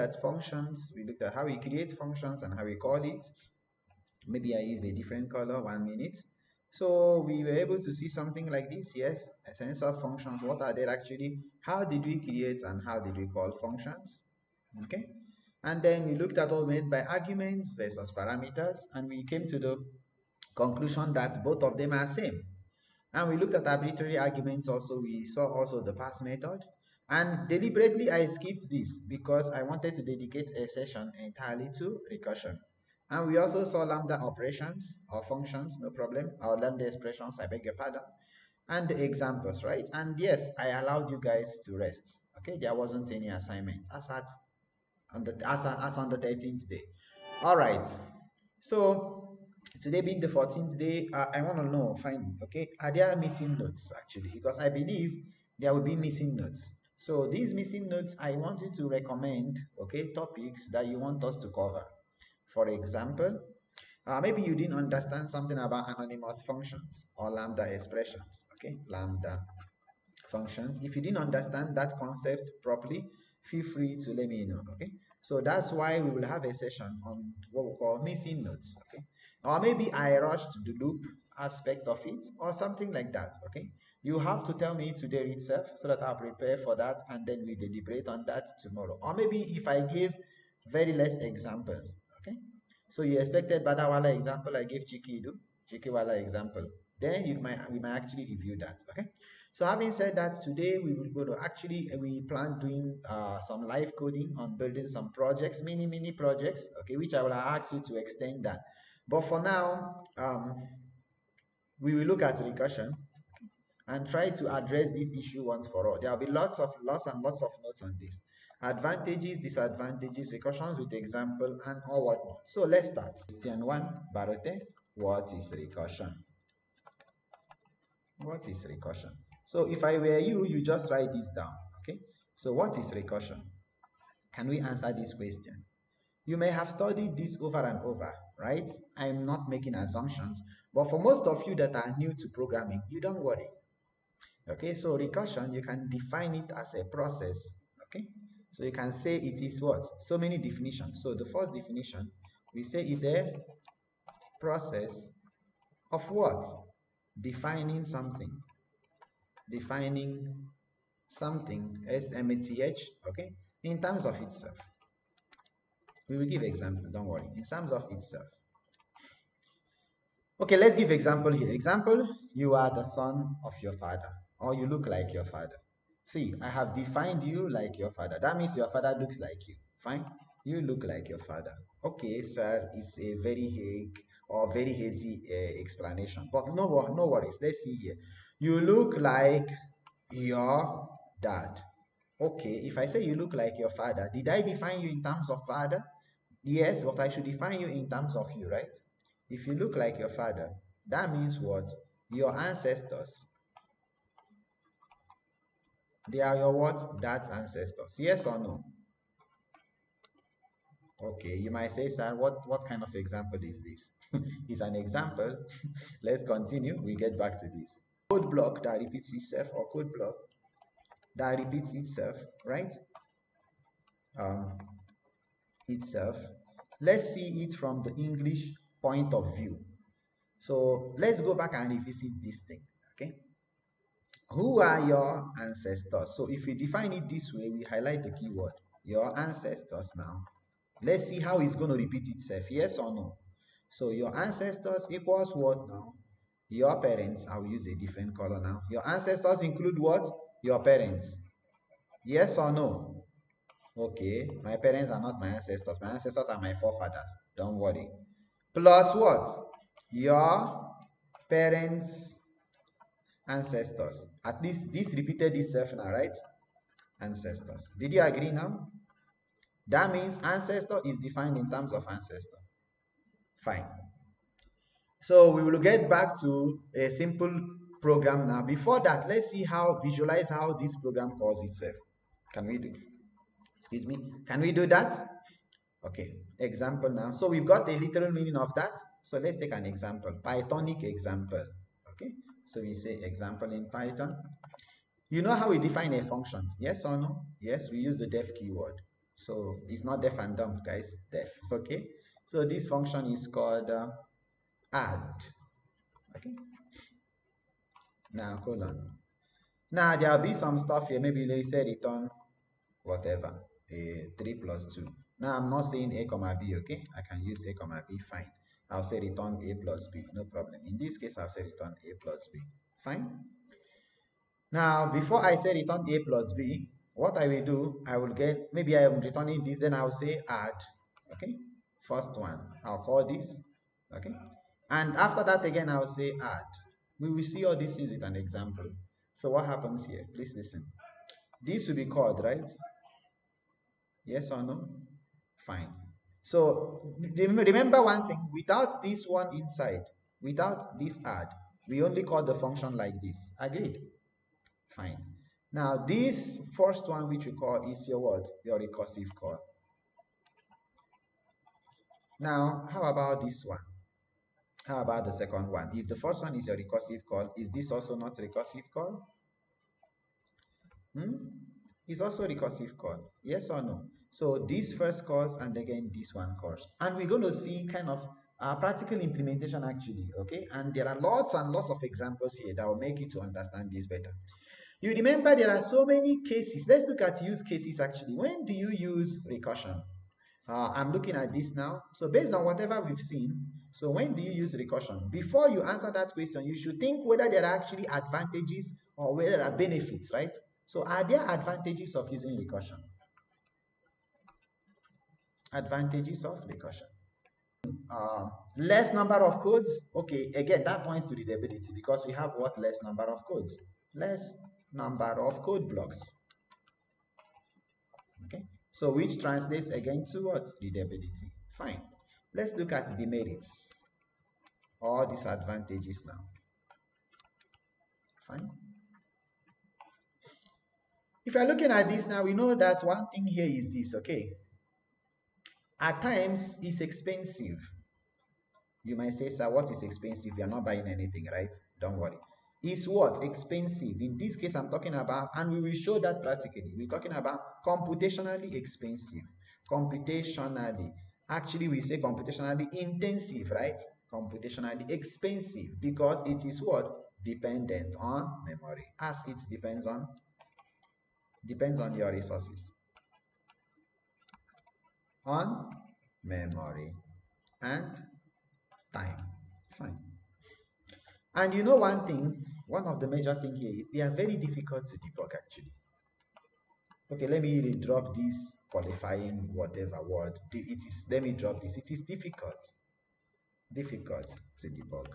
at functions, we looked at how we create functions and how we call it. Maybe I use a different color, 1 minute. So we were able to see something like this. Yes, a sense of functions. What are they actually? How did we create and how did we call functions? Okay. And then we looked at what meant by arguments versus parameters, and we came to the conclusion that both of them are same. And we looked at arbitrary arguments also. We saw also the pass method. And deliberately I skipped this because I wanted to dedicate a session entirely to recursion. And we also saw lambda operations or functions, no problem, or lambda expressions, I beg your pardon, and the examples, right? And yes, I allowed you guys to rest. Okay, there wasn't any assignment as on the 13th day. All right. So today being the 14th day, I want to know, fine, okay, are there missing notes actually? Because I believe there will be missing notes. So these missing notes, I want you to recommend, okay, topics that you want us to cover. For example, maybe you didn't understand something about anonymous functions or lambda expressions, okay, lambda functions. If you didn't understand that concept properly, feel free to let me know, okay? So that's why we will have a session on what we call missing notes, okay? Or maybe I rushed the loop aspect of it or something like that, okay? You have to tell me today itself so that I'll prepare for that and then we deliberate on that tomorrow. Or maybe if I give very less examples, okay? So you expected Badawala example, I gave Chikiwala example. Then we might actually review that, okay? So having said that, today we will go to we plan doing some live coding on building some projects, mini projects, okay, which I will ask you to extend that. But for now, we will look at recursion and try to address this issue once for all. There will be lots and lots of notes on this. Advantages, disadvantages, recursions with example, and all whatnot. So let's start. Question 1, Barote, what is recursion? What is recursion? So if I were you, you just write this down, okay? So what is recursion? Can we answer this question? You may have studied this over and over, right? I'm not making assumptions, but for most of you that are new to programming, you don't worry. Okay, so recursion, you can define it as a process, okay? So you can say it is what? So many definitions. So the first definition, we say is a process of what? Defining something. Defining something, SMATH, okay, in terms of itself. We will give examples, don't worry, in terms of itself. Okay, let's give example here. Example, you are the son of your father, or you look like your father. See, I have defined you like your father. That means your father looks like you. Fine? You look like your father. Okay, sir, it's a very vague or very hazy explanation. But no worries. Let's see here. You look like your dad. Okay, if I say you look like your father, did I define you in terms of father? Yes, but I should define you in terms of you, right? If you look like your father, that means what? Your ancestors. They are your what? Dad's ancestors. Yes or no? Okay, you might say, sir, what kind of example is this? It's an example. Let's continue. We get back to this. Code block that repeats itself, or code block that repeats itself, right? Itself. Let's see it from the English point of view. So let's go back and revisit this thing, okay? Who are your ancestors? So if we define it this way, we highlight the keyword, your ancestors now. Let's see how it's going to repeat itself, yes or no? So your ancestors equals what now? Your parents. I will use a different color now. Your ancestors include what? Your parents. Yes or no? Okay, my parents are not my ancestors. My ancestors are my forefathers. Don't worry. Plus what? Your parents' ancestors. At least this repeated itself now, right? Ancestors. Did you agree now? That means ancestor is defined in terms of ancestor. Fine. So we will get back to a simple program now. Before that, let's see visualize how this program calls itself. Can we do? Excuse me. Can we do that? Okay. Example now. So we've got a literal meaning of that. So let's take an example. Pythonic example. Okay. So we say example in Python. You know how we define a function? Yes or no? Yes, we use the def keyword. So it's not def and dump, guys, def, okay? So this function is called add, okay? Now, colon. Now, there'll be some stuff here. Maybe they say return whatever, a 3 plus 2. Now, I'm not saying a comma b, okay? I can use a comma b, fine. I'll say return a plus b, no problem. In this case, I'll say return a plus b, fine. Now, before I say return a plus b, what I will do, I will get, maybe I am returning this, then I'll say add, okay? First one, I'll call this, okay? And after that again, I'll say add. We will see all these things with an example. So what happens here? Please listen. This will be called, right? Yes or no? Fine. So remember one thing, without this one inside, without this add, we only call the function like this. Agreed? Fine. Now this first one which we call is your what? Your recursive call. Now, how about this one? How about the second one? If the first one is your recursive call, is this also not recursive call? Hmm? It's also recursive call. Yes or no? So this first calls and again this one calls. And we're going to see kind of practical implementation actually, okay? And there are lots and lots of examples here that will make you to understand this better. You remember there are so many cases. Let's look at use cases actually. When do you use recursion? I'm looking at this now. So based on whatever we've seen, so when do you use recursion? Before you answer that question, you should think whether there are actually advantages or whether there are benefits, right? So are there advantages of using recursion? Advantages of recursion. Less number of codes. Okay, again, that points to readability because we have what? Less number of codes. Less number of code blocks. Okay, so which translates again to what? Readability. Fine. Let's look at the merits or disadvantages now. Fine. If you're looking at this now, we know that one thing here is this, okay? At times, it's expensive. You might say, sir, what is expensive? You're not buying anything, right? Don't worry. It's what? Expensive. In this case, I'm talking about, and we will show that practically. We're talking about computationally expensive. Computationally. Actually, we say computationally intensive, right? Computationally expensive because it is what? Dependent on memory. As it depends on your resources. On memory and time. Fine. And you know one thing, one of the major thing here is they are very difficult to debug actually. Okay, let me really drop this qualifying whatever word. It is, let me drop this. It is difficult to debug.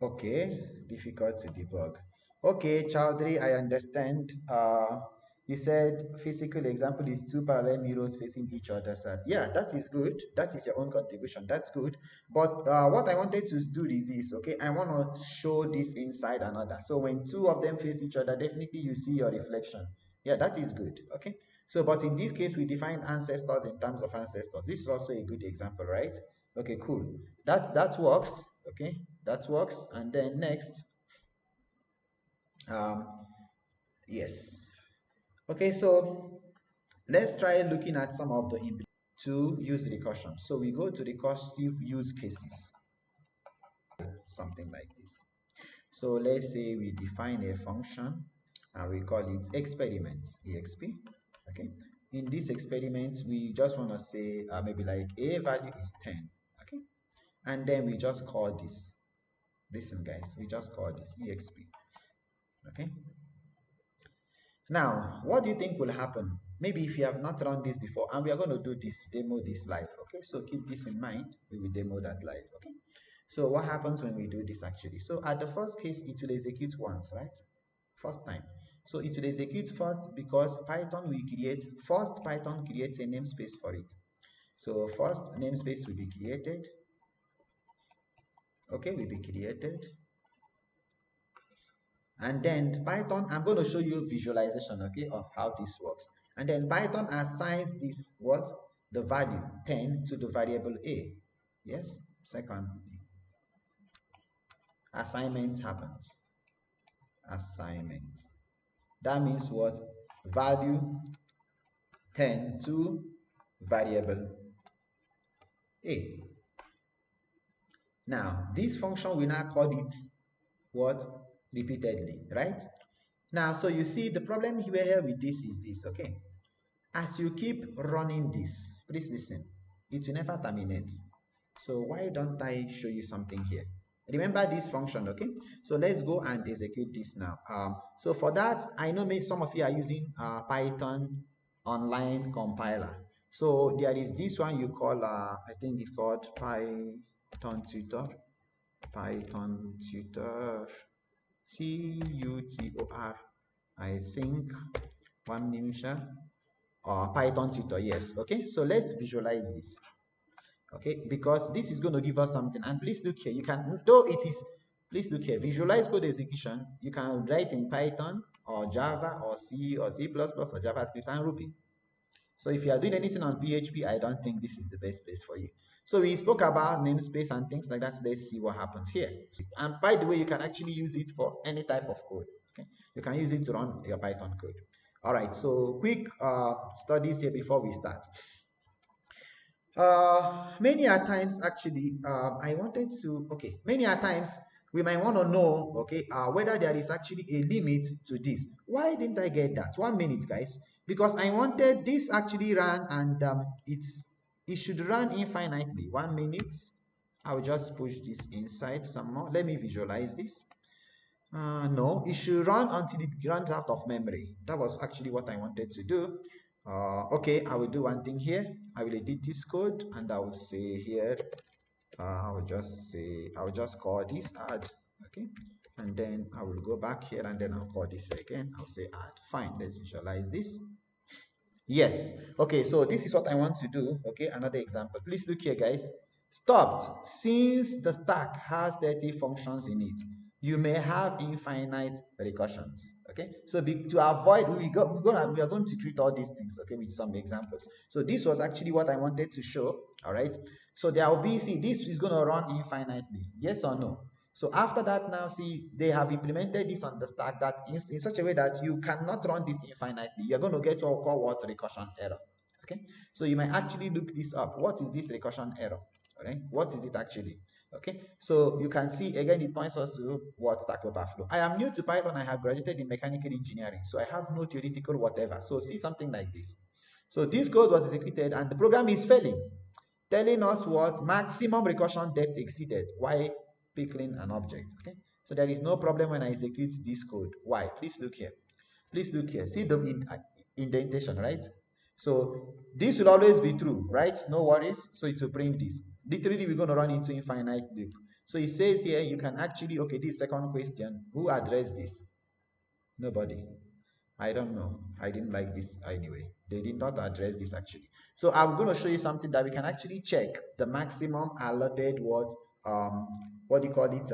Okay, difficult to debug. Okay, Chowdhury, I understand. You said physical example is two parallel mirrors facing each other. So yeah, that is good. That is your own contribution. That's good. But what I wanted to do is this, okay? I want to show this inside another. So when two of them face each other, definitely you see your reflection. Yeah, that is good, okay? So, but in this case, we define ancestors in terms of ancestors. This is also a good example, right? Okay, cool. That works, okay? That works. And then next, um, yes. Okay, so let's try looking at some of the to use recursion. So we go to recursive use cases, something like this. So let's say we define a function and we call it experiment, exp. Okay. In this experiment, we just want to say maybe like a value is 10. Okay. And then we just call this. Listen, guys, we just call this exp. Okay. Now, what do you think will happen? Maybe if you have not run this before, and we are going to do this, demo this live, okay? So keep this in mind. We will demo that live, okay? So what happens when we do this actually? So at the first case, it will execute once, right? First time. So it will execute first because Python will create, first Python creates a namespace for it. So first namespace will be created. Okay, will be created. And then Python, I'm going to show you visualization, okay, of how this works. And then Python assigns this, what? The value 10 to the variable a. Yes, second assignment happens. assignment. That means what? Value 10 to variable a. Now, this function we now call it what? Repeatedly, right? Now, so you see the problem here with this is this, okay? As you keep running this, please listen, it will never terminate. So why don't I show you something here? Remember this function, okay? So let's go and execute this now. So for that, I know maybe some of you are using Python online compiler. So there is this one you call, I think it's called Python tutor, Tutor, I think, one nimisha, or Python tutor, yes, okay? So let's visualize this, okay? Because this is going to give us something. And please look here, you can, though it is, please look here, visualize code execution, you can write in Python or Java or C or C++ or JavaScript and Ruby. So if you are doing anything on PHP, I don't think this is the best place for you. So we spoke about namespace and things like that. So let's see what happens here. And by the way, you can actually use it for any type of code. Okay, you can use it to run your Python code. All right. So quick studies here before we start. Many a times actually, I wanted to, okay, many a times we might want to know, okay, whether there is actually a limit to this. Why didn't I get that? 1 minute, guys. Because I wanted this actually run and it should run infinitely. 1 minute. I'll just push this inside some more. Let me visualize this. No, it should run until it runs out of memory. That was actually what I wanted to do. Okay, I will do one thing here. I will edit this code and I will say here, I will just call this add, okay? And then I will go back here and then I'll call this again. I'll say add. Fine, let's visualize this. Yes. Okay, so this is what I want to do. Okay, another example. Please look here, guys. Stopped. Since the stack has 30 functions in it, you may have infinite recursions. Okay, so to avoid, we are going to treat all these things, okay, with some examples. So this was actually what I wanted to show. All right, so there will be, see, this is going to run infinitely, yes or no? So after that, now see, they have implemented this on the stack that in such a way that you cannot run this infinitely. You're going to get what called what? Recursion error. Okay, so you might actually look this up. What is this recursion error? Okay, what is it actually? Okay, so you can see again, it points us to what? Stack Overflow. I am new to Python. I have graduated in mechanical engineering, so I have no theoretical whatever. So see something like this. So this code was executed and the program is failing, telling us what? Maximum recursion depth exceeded. Why? Pickling an object. Okay, so there is no problem when I execute this code. Why? Please look here. Please look here. See the indentation, right? So this will always be true, right? No worries. So it will print this. Literally, we're going to run into infinite loop. So it says here you can actually, okay, this second question, who addressed this? Nobody. I don't know. I didn't like this anyway. They did not address this actually. So I'm going to show you something that we can actually check the maximum allotted what do you call it,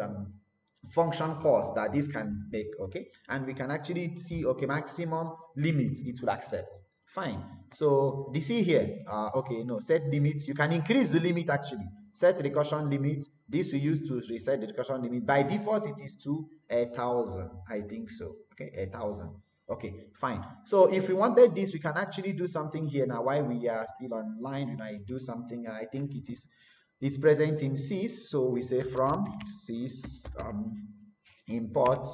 function calls that this can make, okay? And we can actually see, okay, maximum limit it will accept. Fine. So you see here, okay, no, set limits. You can increase the limit actually. Set recursion limit. This we use to reset the recursion limit. By default, it is to 1,000. I think so. Okay, 1,000. Okay, fine. So if we wanted this, we can actually do something here now while we are still online. You know, I do something. I think it's present in sys. So we say from sys import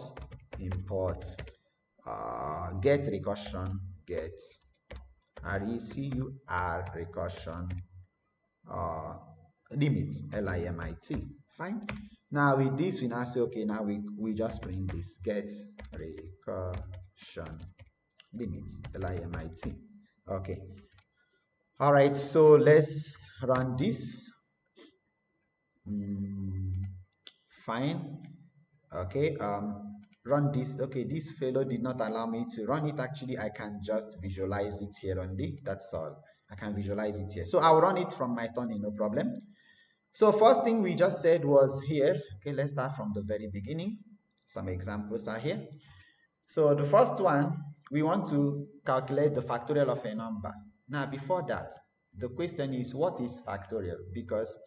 get recursion get recursion limit limit. Fine. Now with this, we now say, okay, now we just print this get recursion limit limit. Okay. All right. So let's run this. Fine. Okay. Run this. Okay, this fellow did not allow me to run it. Actually, I can just visualize it here only. That's all. I can visualize it here. So I'll run it from my tunnel, no problem. So first thing we just said was here. Okay, let's start from the very beginning. Some examples are here. So the first one, we want to calculate the factorial of a number. Now, before that, the question is, what is factorial? Because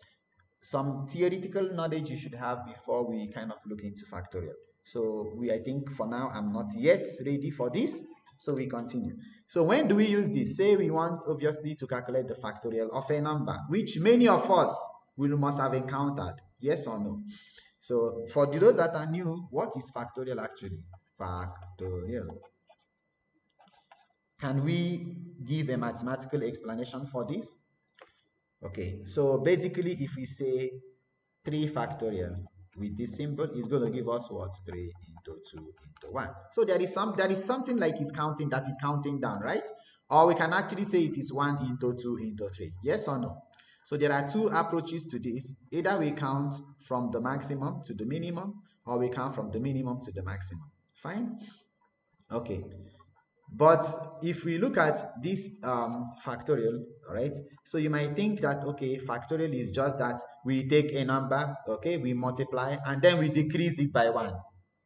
some theoretical knowledge you should have before we kind of look into factorial. So I think for now, I'm not yet ready for this. So we continue. So when do we use this? Say we want obviously to calculate the factorial of a number, which many of us must have encountered. Yes or no? So for those that are new, what is factorial actually? Factorial. Can we give a mathematical explanation for this? Okay, so basically if we say 3 factorial with this symbol is going to give us what? 3 into 2 into 1. So there is something like it's counting, that is counting down, right? Or we can actually say it is 1 into 2 into 3. Yes or no? So there are two approaches to this. Either we count from the maximum to the minimum, or we count from the minimum to the maximum. Fine? Okay. But if we look at this factorial, right? So you might think that, okay, factorial is just that we take a number, okay, we multiply, and then we decrease it by 1.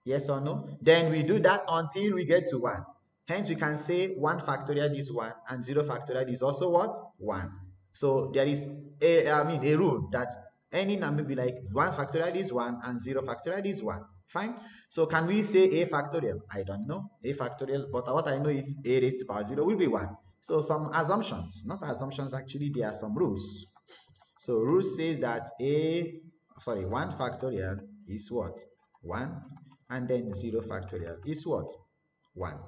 Yes or no? Then we do that until we get to 1. Hence, we can say 1 factorial is 1, and 0 factorial is also what? 1. So there is a rule that any number be like 1 factorial is 1 and 0 factorial is 1. Fine. So can we say a factorial? I don't know. A factorial, but what I know is a raised to power 0 will be 1. So some assumptions, not assumptions actually, there are some rules. So rules says that 1 factorial is what? 1, and then 0 factorial is what? 1.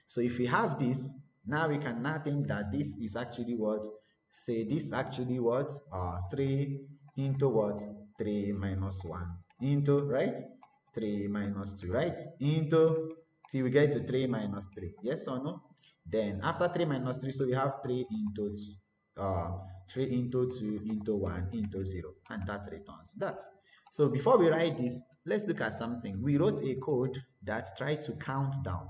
So if we have this, now we can now think that this is actually what? Say this actually what? 3 into what? 3 minus 1 into, right? 3 minus 2, right? Into, till we get to 3 minus 3. Yes or no? Then after 3 minus 3, so we have 3 into 3 into 2 into 1 into 0. And that returns that. So before we write this, let's look at something. We wrote a code that tried to count down.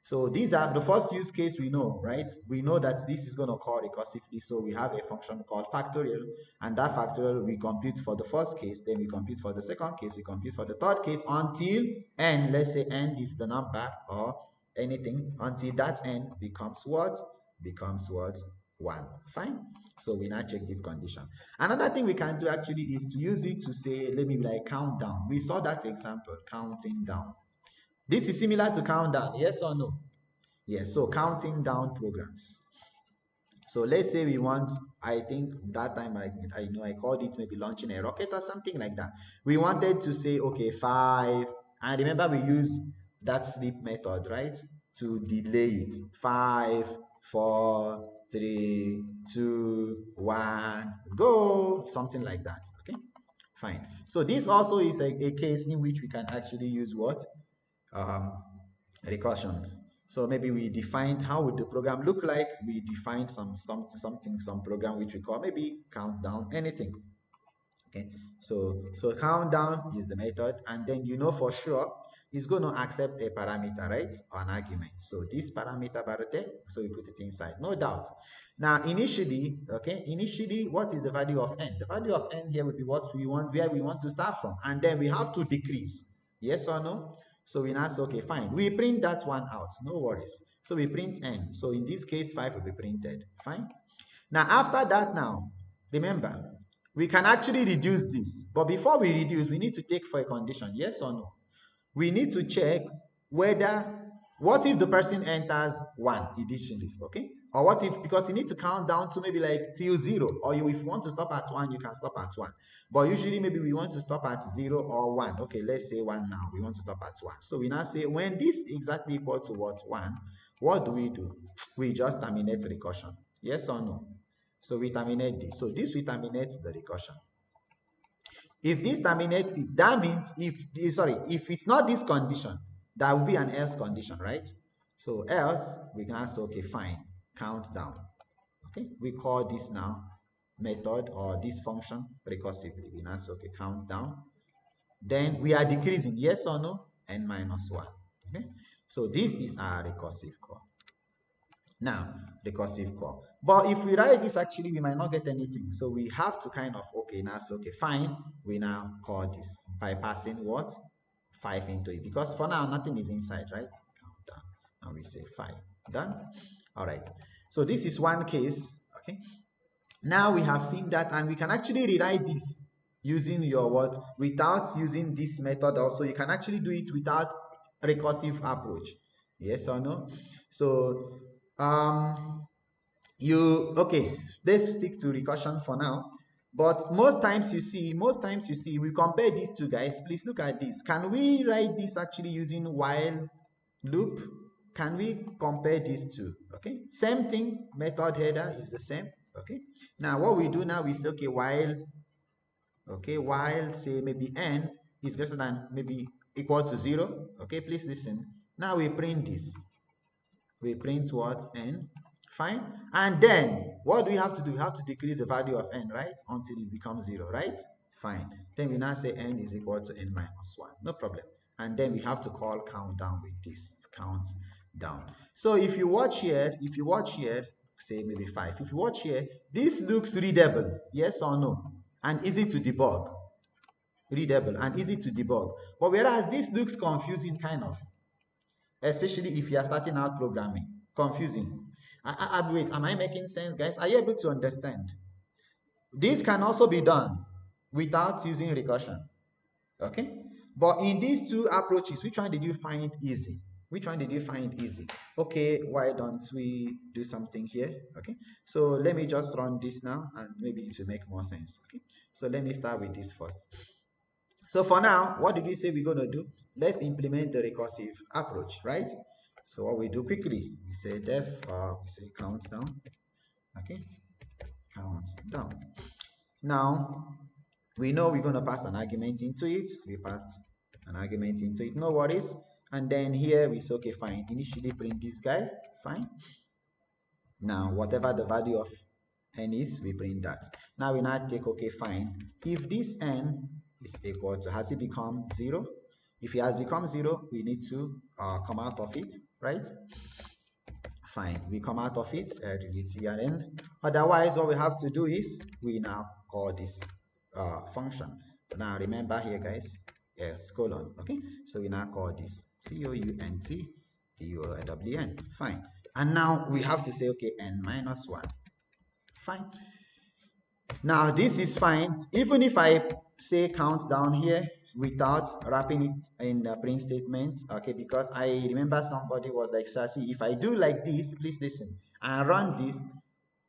So these are the first use case we know, right? We know that this is going to call recursively. So we have a function called factorial, and that factorial we compute for the first case, then we compute for the second case, we compute for the third case until n, let's say n is the number or anything, until that n becomes what? Becomes what? 1. Fine. So we now check this condition. Another thing we can do actually is to use it to say, let me like count down. We saw that example, counting down. This is similar to countdown, yes or no? Yes, so counting down programs. So let's say we want, I think that time I know I called it maybe launching a rocket or something like that. We wanted to say, okay, 5, and remember we use that sleep method, right? To delay it. 5, 4, 3, 2, 1, go, something like that, okay? Fine. So this also is a case in which we can actually use what? Recursion. So maybe we defined how would the program look like. We defined some program which we call maybe countdown, anything. Okay, so countdown is the method, and then you know for sure it's going to accept a parameter, right, or an argument. So this parameter barrette, so we put it inside, no doubt. Now initially, okay, what is the value of n? The value of n here would be what we want, where we want to start from, and then we have to decrease. Yes or no? So we now say, okay, fine. We print that one out, no worries. So we print n. So in this case, 5 will be printed. Fine. Now after that, now remember, we can actually reduce this, but before we reduce, we need to take for a condition, yes or no? We need to check whether, what if the person enters 1 additionally, okay? Or what if, because you need to count down to maybe like till 0, or if you want to stop at 1, you can stop at 1. But usually maybe we want to stop at 0 or 1. Okay, let's say 1 now, we want to stop at 1. So we now say, when this exactly equal to what? 1, what do? We just terminate recursion, yes or no? So we terminate this. So this will terminate the recursion. If this terminates it, that means if it's not this condition, that will be an else condition, right? So else, we can ask, okay, fine, count down. Okay, we call this now method or this function recursively. We now say, okay, count down. Then we are decreasing, yes or no? N minus 1. Okay, so this is our recursive call. Now, recursive call. But if we write this, actually, we might not get anything. So we have to kind of, okay, now say, okay, fine. We now call this by passing what? 5 into it. Because for now, nothing is inside, right? Count down. And we say 5. Done? All right. So this is one case, okay? Now we have seen that, and we can actually rewrite this using your what? Without using this method also. You can actually do it without recursive approach? Yes or no? So okay, let's stick to recursion for now. But most times you see, we compare these two guys. Please look at this. Can we write this actually using while loop? Can we compare these two? Okay, same thing, method header is the same. Okay, now what we do now is, okay, while say maybe n is greater than maybe equal to 0. Okay, please listen. Now we print this. We print what? N. Fine. And then what do we have to do? We have to decrease the value of n, right? Until it becomes 0, right? Fine. Then we now say n is equal to n minus 1. No problem. And then we have to call countdown with this. Count down. So if you watch here, say maybe 5. If you watch here, this looks readable. Yes or no? And easy to debug. Readable and easy to debug. But whereas this looks confusing kind of, especially if you are starting out programming. Confusing. Wait, am I making sense, guys? Are you able to understand? This can also be done without using recursion. Okay? But in these two approaches, which one did you find easy? Which one did you find easy? Okay, why don't we do something here? Okay, so let me just run this now and maybe it will make more sense. Okay, so let me start with this first. So for now, what did we say we're going to do? Let's implement the recursive approach, right? So what we do quickly, we say we say count down, okay? Count down. Now, we know we're going to pass an argument into it. We passed an argument into it, no worries. And then here we say, okay, fine. Initially print this guy, fine. Now, whatever the value of n is, we print that. Now we now take, okay, fine. If this n is equal to, has it become 0? If it has become 0, we need to come out of it, right? Fine, we come out of it, delete trn. Otherwise, what we have to do is, we now call this function. Now remember here, guys, yes, colon, okay? So we now call this countdown, fine. And now we have to say, okay, n minus 1, fine. Now this is fine, even if I say count down here without wrapping it in the print statement, okay, because I remember somebody was like, Sassy, if I do like this, please listen, and run this,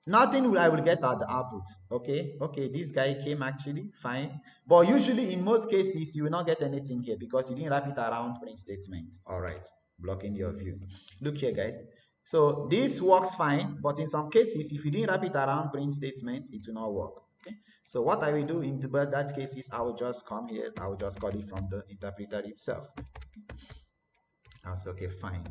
nothing I will get at the output. Okay, this guy came actually, fine. But usually in most cases, you will not get anything here because you didn't wrap it around print statement. All right, blocking your view. Look here, guys. So this works fine, but in some cases, if you didn't wrap it around print statement, it will not work. Okay. So what I will do in that case is I will just come here, I will just call it from the interpreter itself. I'll say, okay, fine.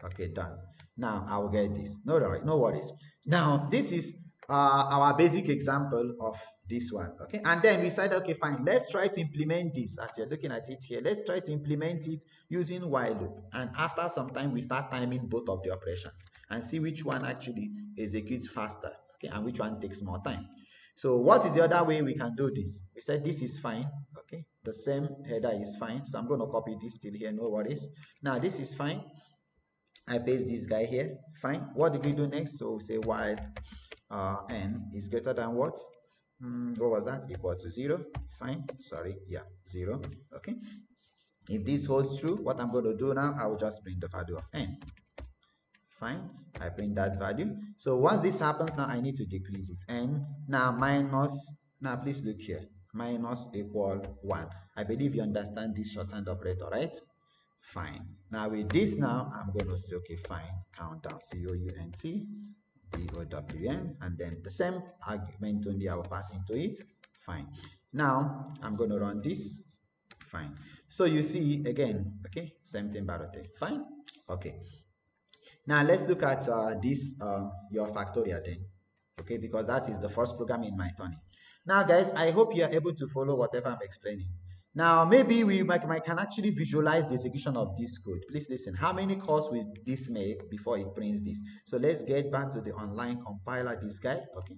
Okay, done. Now I will get this. No worries. Now this is our basic example of this one. Okay, and then we said, okay, fine. Let's try to implement this as you're looking at it here. Let's try to implement it using while loop. And after some time, we start timing both of the operations and see which one actually executes faster. Okay, and which one takes more time. So what is the other way we can do this? We said this is fine. Okay, the same header is fine. So I'm going to copy this still here. No worries. Now this is fine. I paste this guy here, fine. What did we do next? So we say while n is greater than what? What was that? Equal to 0, fine. Sorry, yeah, 0, okay. If this holds true, what I'm going to do now, I will just print the value of n. Fine, I print that value. So once this happens, now I need to decrease it. n now minus, now please look here, minus equal 1. I believe you understand this shorthand operator, right? Fine. Now with this now, I'm going to say, okay, fine, countdown, countdown, and then the same argument only I will pass into it. Fine. Now I'm going to run this. Fine. So you see again, okay, same thing barote. Fine. Okay. Now let's look at this your factorial then. Okay, because that is the first program in my turning. Now guys, I hope you are able to follow whatever I'm explaining. Now, maybe we can actually visualize the execution of this code. Please listen. How many calls will this make before it prints this? So let's get back to the online compiler, this guy. Okay.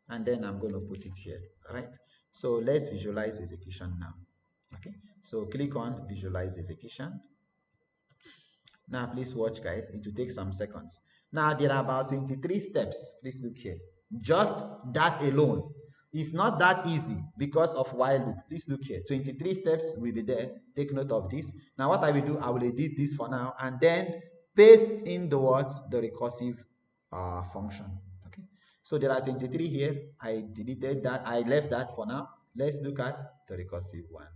And then I'm going to put it here. All right. So let's visualize execution now. Okay. So click on visualize execution. Now, please watch, guys. It will take some seconds. Now, there are about 23 steps. Please look here. Just that alone. It's not that easy because of while loop. Please look here. 23 steps will be there. Take note of this. Now what I will do, I will edit this for now and then paste in the what? The recursive function. Okay. So there are 23 here. I deleted that. I left that for now. Let's look at the recursive one.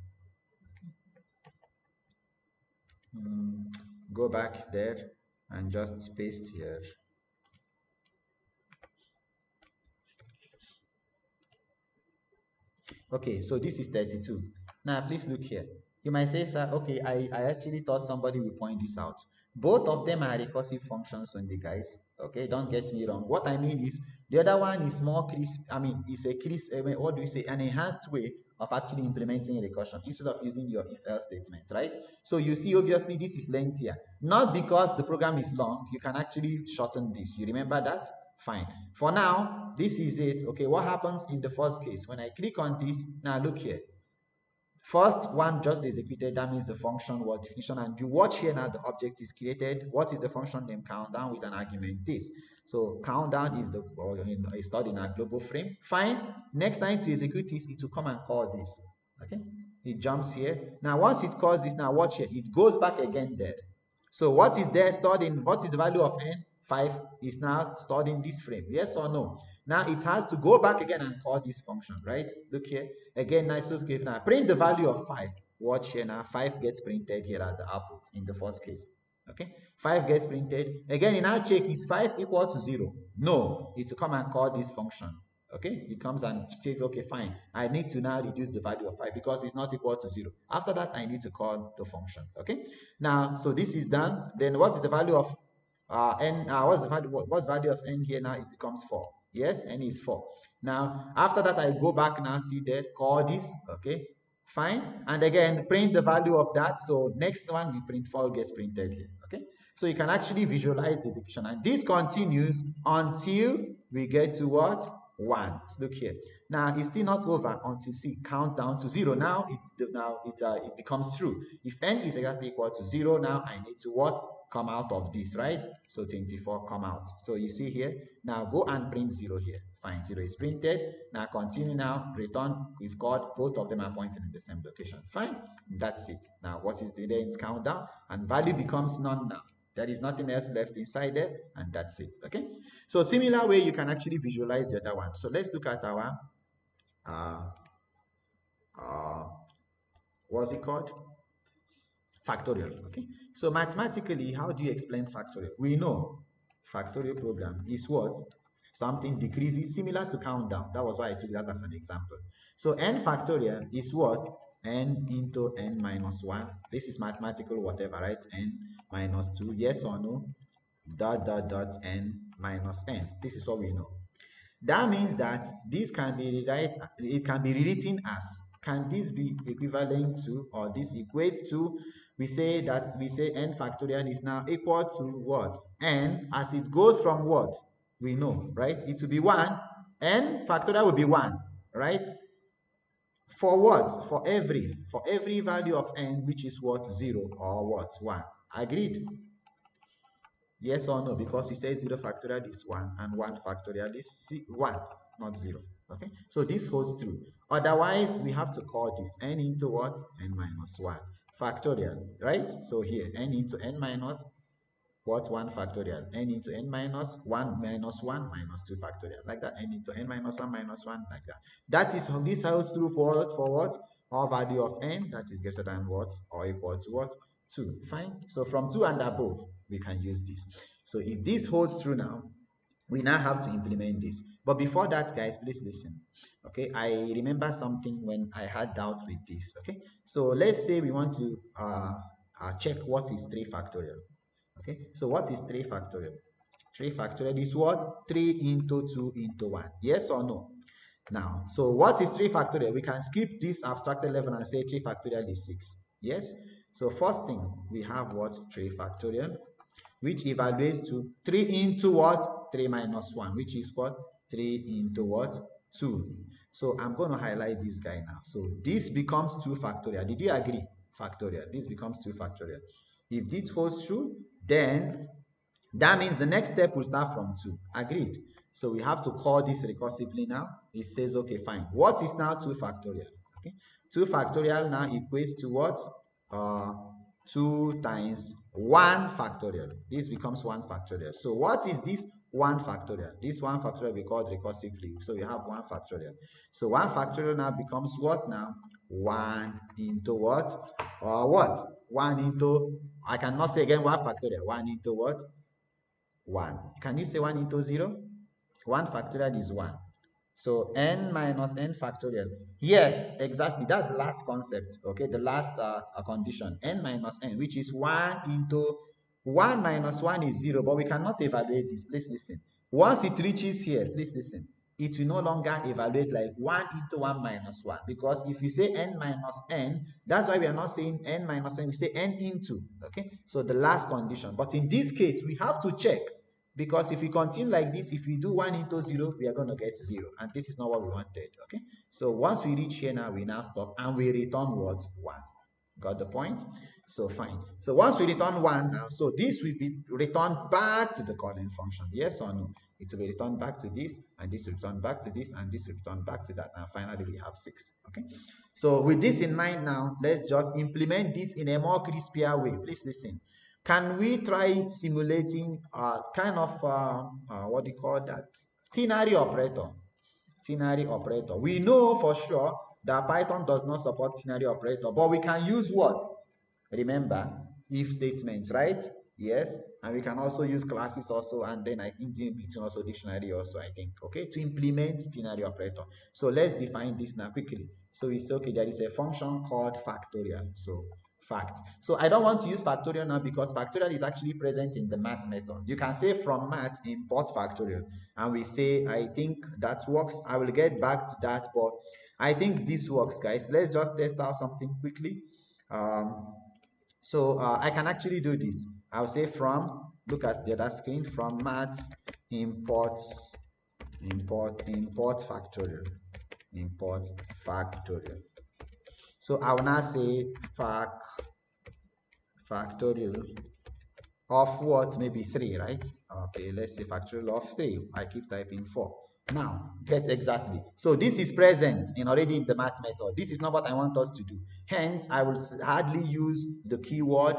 Go back there and just paste here. Okay, so this is 32. Now, please look here. You might say, sir, okay, I actually thought somebody would point this out. Both of them are recursive functions only, guys. Okay, don't get me wrong. What I mean is, the other one is more crisp. I mean, it's a crisp, what do you say, an enhanced way of actually implementing recursion instead of using your if-else statements, right? So you see, obviously, this is lengthier. Not because the program is long, you can actually shorten this. You remember that? Fine. For now, this is it. Okay, what happens in the first case? When I click on this, now look here. First one just executed, that means the function was definition, and you watch here now the object is created. What is the function name? Countdown with an argument this. So countdown is the is stored in a global frame. Fine. Next time to execute this, it will come and call this. Okay, it jumps here. Now once it calls this, now watch here, it goes back again there. So what is there stored in, what is the value of n? 5 is now stored in this frame. Yes or no? Now it has to go back again and call this function, right? Look here. Again, nice. Okay, now print the value of 5. Watch here now. 5 gets printed here as the output in the first case. Okay, 5 gets printed. Again, in our check, is 5 equal to 0? No, it will come and call this function. Okay, it comes and checks, okay, fine. I need to now reduce the value of 5 because it's not equal to 0. After that, I need to call the function. Okay, now, so this is done. Then what is the value of n? What's the value? What's value of n here now? It becomes 4. Yes, n is 4. Now, after that, I go back now, see that, call this, okay, fine. And again, print the value of that. So next one, we print 4 gets printed here, okay. So you can actually visualize the execution. And this continues until we get to what? 1. Look here. Now it's still not over until C counts down to 0. Now it becomes true. If n is exactly equal to 0, now I need to what? Come out of this, right? So 24 come out. So you see here. Now go and print 0 here. Fine, 0 is printed. Now continue now. Return is called. Both of them are pointing in the same location. Fine. That's it. Now what is the end countdown? And value becomes none now. There is nothing else left inside there, and that's it. Okay. So similar way you can actually visualize the other one. So let's look at our what's it called? Factorial. Okay. So mathematically, how do you explain factorial? We know factorial program is what? Something decreases similar to countdown. That was why I took that as an example. So n factorial is what? N into n minus 1. This is mathematical whatever, right? N minus 2. Yes or no? Dot dot dot n minus n. This is what we know. That means that this can be rewritten, it can be rewritten as, can this be equivalent to, or this equates to, we say n factorial is now equal to what? N as it goes from what? We know, right? It will be 1. N factorial will be 1, right? For what? For every value of n which is what? 0 or what? 1. Agreed? Yes or no? Because we said 0 factorial is 1 and 1 factorial is 1, not 0. Okay, so this holds true. Otherwise, we have to call this n into what? N minus 1 factorial, right? So here, n into n minus what? 1 factorial. N into n minus 1 minus 1 minus 2 factorial. Like that. N into n minus 1 minus 1, like that. That is, this holds true for what? All value of n that is greater than what? Or equal to what? 2. Fine. So from 2 and above, we can use this. So if this holds true now, we now have to implement this. But before that, guys, please listen. Okay, I remember something when I had doubt with this. Okay, so let's say we want to check what is 3 factorial. Okay, so what is 3 factorial? 3 factorial is what? 3 into 2 into 1. Yes or no? Now, so what is 3 factorial? We can skip this abstracted level and say 3 factorial is 6. Yes? So first thing, we have what? 3 factorial, which evaluates to 3 into what? 3 minus 1, which is what? 3 into what? 2. So I'm going to highlight this guy now. So this becomes 2 factorial. Did you agree? Factorial. This becomes 2 factorial. If this holds true, then That means the next step will start from 2. Agreed. So we have to call this recursively now. It says, okay, fine. What is now 2 factorial? Okay. 2 factorial now equates to what? 2 times 1 factorial. This becomes 1 factorial. So what is this 1 factorial? This 1 factorial we call recursively. So we have 1 factorial. So 1 factorial now becomes what now? 1 into what? Or what? 1 into, I cannot say again 1 factorial. 1 into what? 1. Can you say 1 into 0? 1 factorial is 1. So n minus n factorial. Yes, exactly. That's the last concept. Okay, the last condition. N minus n, which is 1 into 1 minus 1 is 0, but we cannot evaluate this. Please listen. Once it reaches here, please listen. It will no longer evaluate like 1 into 1 minus 1, because if you say n minus n, that's why we are not saying n minus n, we say n into. Okay, so the last condition. But in this case, we have to check. Because if we continue like this, if we do 1 into 0, we are going to get 0. And this is not what we wanted, okay? So once we reach here now, we now stop and we return what? 1. Got the point? So fine. So once we return 1 now, so this will be returned back to the calling function. Yes or no? It will be returned back to this, and this will return back to this, and this will return back to that. And finally, we have 6, okay? So with this in mind now, let's just implement this in a more crispier way. Please listen. Can we try simulating kind of, what do you call that? Ternary operator. Ternary operator. We know for sure that Python does not support ternary operator, but we can use what? Remember, if statements, right? Yes, and we can also use classes also, and then I think in between also dictionary also, I think, okay, to implement ternary operator. So let's define this now quickly. So we say, okay, there is a function called factorial. So fact. So I don't want to use factorial now because factorial is actually present in the math method. You can say from math import factorial, and we say, I think that works. I will get back to that, but I think this works, guys. Let's just test out something quickly. So I can actually do this. I'll say from, look at the other screen, from math import factorial. Import factorial. So I will now say factorial of what? Maybe 3, right? Okay, let's say factorial of 3. I keep typing 4. Now, get exactly. So this is present already in the math method. This is not what I want us to do. Hence, I will hardly use the keyword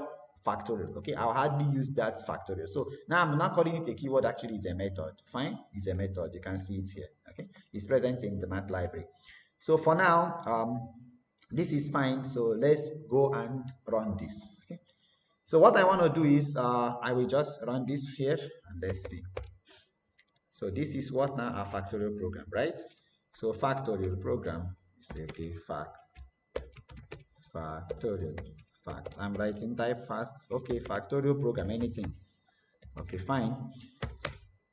factorial. Okay, I'll hardly use that factorial. So now I'm not calling it a keyword, actually it's a method. Fine, it's a method. You can see it here. Okay, it's present in the math library. So for now, this is fine. So let's go and run this. Okay. So what I want to do is I will just run this here and let's see. So this is what now our factorial program, right? So factorial program, say okay, factorial, fact. I'm writing type fast. Okay, factorial program, anything. Okay, fine.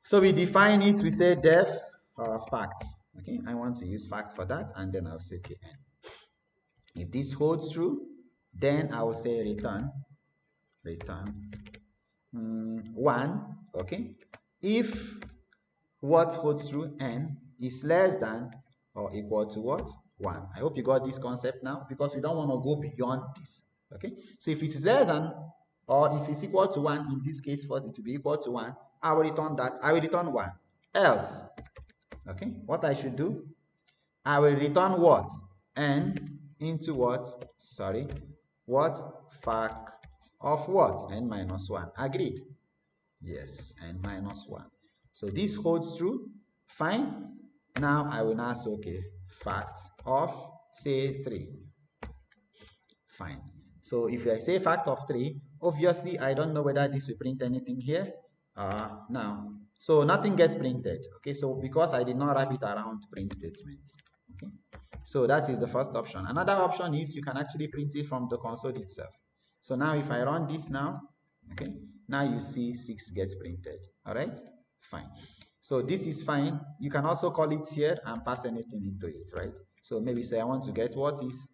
So we define it, we say def fact. Okay, I want to use fact for that, and then I'll say kn. If this holds true, then I will say return 1. Okay, if what holds true, n, is less than or equal to what? 1. I hope you got this concept now, because we don't want to go beyond this. Okay, so if it is less than or if it's equal to 1, in this case first it will be equal to 1, I will return that. I will return 1. Else, okay, what I should do, I will return what? N into what? Sorry, what? Fact of what? N minus 1. Agreed? Yes, n minus 1. So this holds true. Fine. Now I will now say, okay, fact of, say, 3. Fine. So if I say fact of 3, obviously I don't know whether this will print anything here. Now, so nothing gets printed. Okay, so because I did not wrap it around print statements. Okay, so that is the first option. Another option is you can actually print it from the console itself. So now if I run this now, okay, now you see 6 gets printed. All right, fine. So this is fine. You can also call it here and pass anything into it, right? So maybe say I want to get what is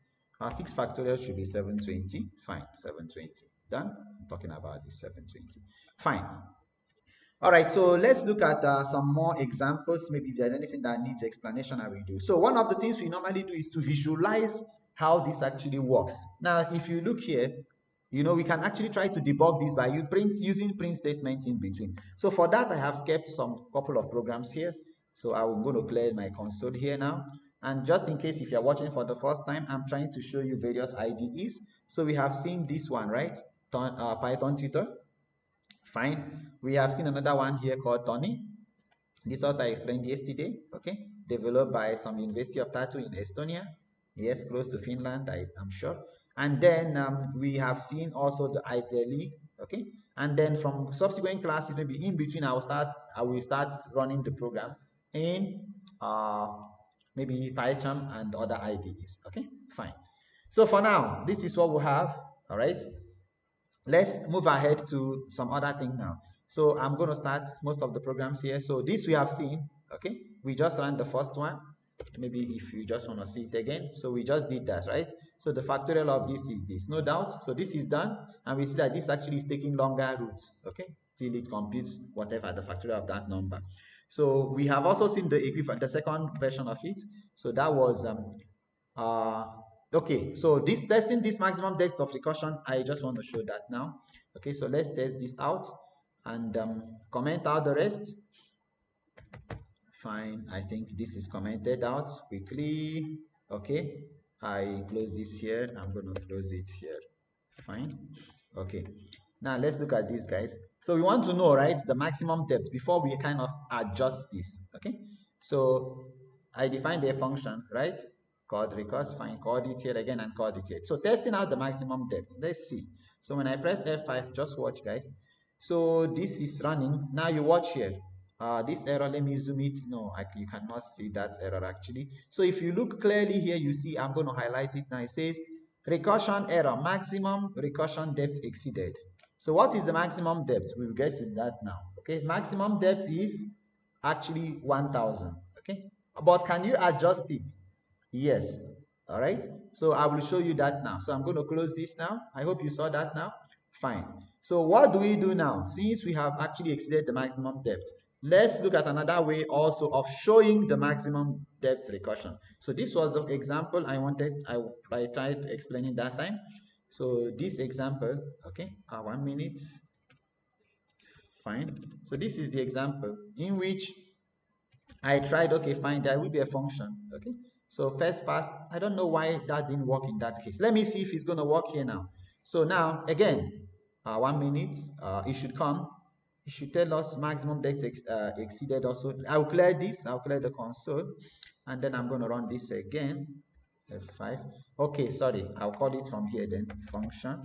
6 factorial should be 720. Fine, 720. Done. I'm talking about this 720. Fine. All right, so let's look at some more examples. Maybe if there's anything that needs explanation, I will do. So one of the things we normally do is to visualize how this actually works. Now, if you look here, You know, we can actually try to debug this by using print statements in between. So for that, I have kept some couple of programs here. So I'm going to clear my console here now. And just in case if you're watching for the first time, I'm trying to show you various IDEs. So we have seen this one, right? Python tutor. Fine. We have seen another one here called Tony. This also I explained yesterday, okay? Developed by some University of Tartu in Estonia. Yes, close to Finland, I'm sure. And then we have seen also the ITLE, okay? And then from subsequent classes, maybe in between, I will start running the program in maybe PyCharm and other IDEs, okay? Fine. So for now, this is what we have, all right? Let's move ahead to some other thing now. So I'm going to start most of the programs here. So this we have seen, okay? We just ran the first one. Maybe if you just want to see it again. So we just did that, right? So the factorial of this is this, no doubt. So this is done. And we see that this actually is taking longer route, okay? Till it computes whatever the factorial of that number. So we have also seen the equivalent, the second version of it. So that was okay, so this testing this maximum depth of recursion, I just want to show that now. Okay, so let's test this out and comment out the rest. Fine, I think this is commented out quickly. Okay, I close this here. I'm going to close it here. Fine. Okay, now let's look at this, guys. So we want to know, right, the maximum depth before we kind of adjust this. Okay, so I defined a function, right, called recurse. Fine, called it here again and called it here. So testing out the maximum depth. Let's see. So when I press F5, just watch, guys. So this is running. Now you watch here. This error, let me zoom it. No, you cannot see that error actually. So if you look clearly here, you see I'm going to highlight it now. It says recursion error, maximum recursion depth exceeded. So what is the maximum depth? We'll get to that now. Okay, maximum depth is actually 1000. Okay, but can you adjust it? Yes. All right, so I will show you that now. So I'm going to close this now. I hope you saw that now. Fine. So what do we do now? Since we have actually exceeded the maximum depth, let's look at another way also of showing the maximum depth recursion. So this was the example I tried explaining that time. So this example, okay, 1 minute. Fine. So this is the example in which I tried, okay, fine, there will be a function, okay? So first pass, I don't know why that didn't work in that case. Let me see if it's going to work here now. So now, again, 1 minute, it should come. It should tell us maximum depth exceeded also. I'll clear this, I'll clear the console, and then I'm going to run this again, F5. Okay, sorry, I'll call it from here then, function.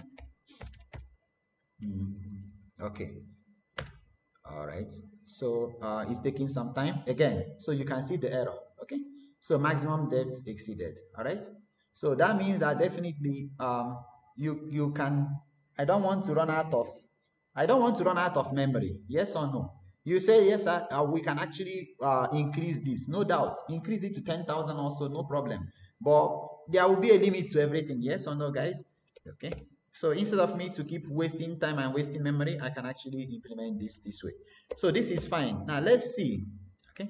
Okay. All right, so it's taking some time again, so you can see the error. Okay, so maximum depth exceeded. All right, so that means that definitely you can. I don't want to run out of memory. Yes or no? You say yes, sir, we can actually increase this, no doubt, increase it to 10,000 also, no problem, but there will be a limit to everything. Yes or no, guys? Okay, so instead of me to keep wasting time and wasting memory, I can actually implement this way. So this is fine. Now let's see, okay,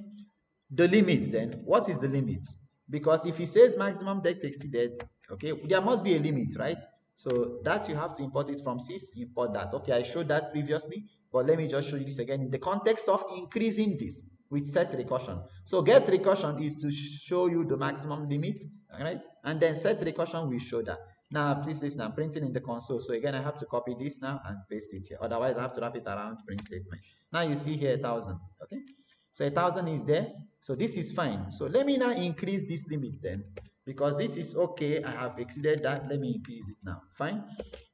the limit then. What is the limit? Because if it says maximum depth exceeded, okay, there must be a limit, right? So that you have to import it from sys, import that. Okay, I showed that previously, but let me just show you this again in the context of increasing this with set recursion. So get recursion is to show you the maximum limit, all right? And then set recursion will show that. Now, please listen, I'm printing in the console. So again, I have to copy this now and paste it here. Otherwise, I have to wrap it around print statement. Now you see here 1000, okay? So 1000 is there. So this is fine. So let me now increase this limit then. Because this is okay, I have exceeded that. Let me increase it now. Fine.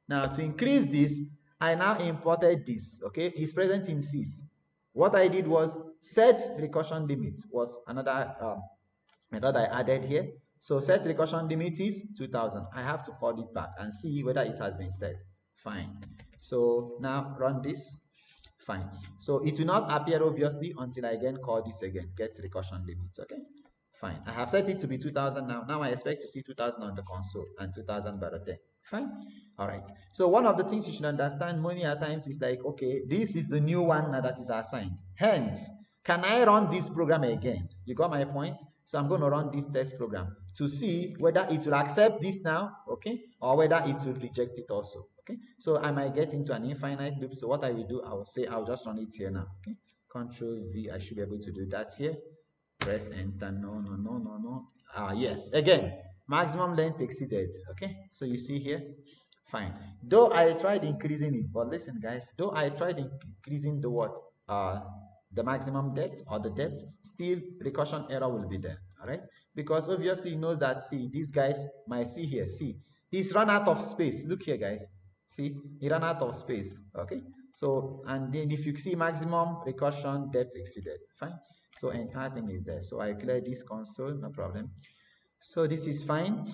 Now to increase this, I now imported this. Okay, it's present in sys. What I did was set recursion limit was another method I added here. So set recursion limit is 2000. I have to call it back and see whether it has been set. Fine. So now run this. Fine. So it will not appear obviously until I again call this again, get recursion limit. Okay. Fine. I have set it to be 2000 now. Now I expect to see 2000 on the console and 2000 by the 10. Fine. All right. So one of the things you should understand many times is like, okay, this is the new one that is assigned. Hence, Can I run this program again? You got my point? So I'm going to run this test program to see whether it will accept this now, okay, or whether it will reject it also, okay. So I might get into an infinite loop. So what I will do, I will say I'll just run it here now, okay. Control V, I should be able to do that here. Press enter. No. Yes, again, maximum length exceeded, okay. So you see here, fine. Though I tried increasing it, but listen guys, though I tried increasing the what, the maximum depth or the depth, still recursion error will be there, all right, because obviously he knows that, see, these guys might see here, see, he's run out of space. Look here guys, see, he ran out of space, okay. So, and then if you see maximum recursion depth exceeded, fine. So entire thing is there. So I clear this console, no problem. So this is fine.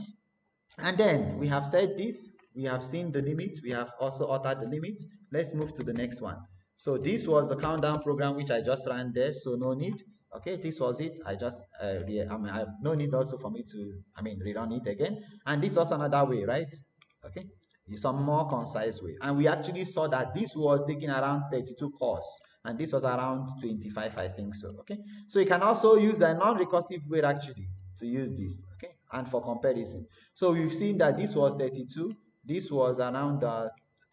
And then we have said this, we have seen the limits, we have also altered the limits. Let's move to the next one. So this was the countdown program which I just ran there, so no need. Okay, this was it. I just no need also for me to rerun it again. And this was another way, right? Okay, some more concise way. And we actually saw that this was taking around 32 cores, and this was around 25, I think so. Okay, so you can also use a non-recursive way actually to use this, okay, and for comparison. So we've seen that this was 32, this was around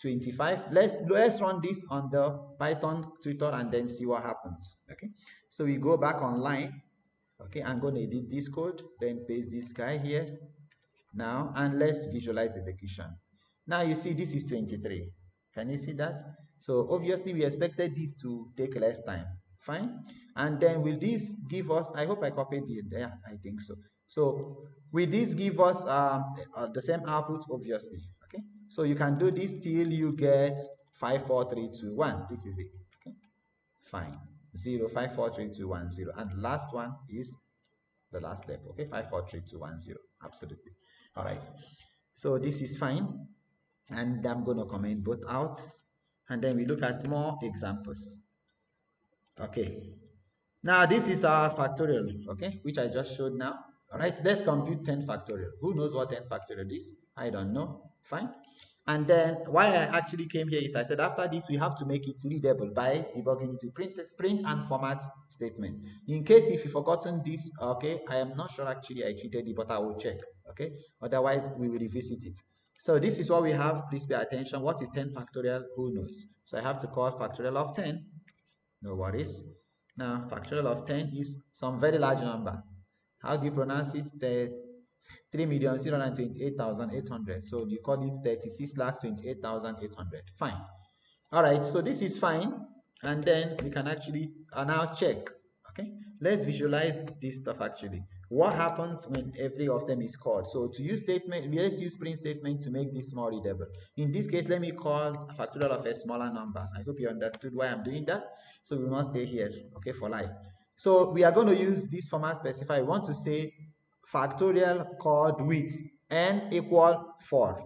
25. Let's run this on the Python tutor and then see what happens. Okay, so we go back online. Okay, I'm going to edit this code, then paste this guy here now, and let's visualize execution. Now you see this is 23. Can you see that? So obviously we expected this to take less time. Fine. And then will this give us, I hope I copied it there, I think so. So will this give us the same output? Obviously. Okay, so you can do this till you get 5, 4, 3, 2, 1. This is it. Okay, fine. 0, 5, 4, 3, 2, 1, 0. And the last one is the last step. Okay, 5, 4, 3, 2, 1, 0. Absolutely. All right, so this is fine, and I'm going to comment both out, and then we look at more examples. Okay, now this is our factorial, okay, which I just showed now. All right, let's compute 10 factorial. Who knows what 10 factorial is? I don't know. Fine. And then why I actually came here is I said after this we have to make it readable by debugging it with print and format statement. In case if you've forgotten this, okay, I am not sure actually I treated it, but I will check. Okay, otherwise we will revisit it. So this is what we have. Please pay attention. What is 10 factorial? Who knows? So I have to call factorial of 10. No worries. Now factorial of 10 is some very large number. How do you pronounce it? 3,028,800. So you call it 36,28,800. Fine. All right, so this is fine. And then we can actually now check. Okay, let's visualize this stuff actually. What happens when every of them is called? So to use statement, let's use print statement to make this more readable. In this case, let me call a factorial of a smaller number. I hope you understood why I'm doing that. So we must stay here, okay, for life. So we are going to use this format specifier. We want to say factorial called with n equal 4.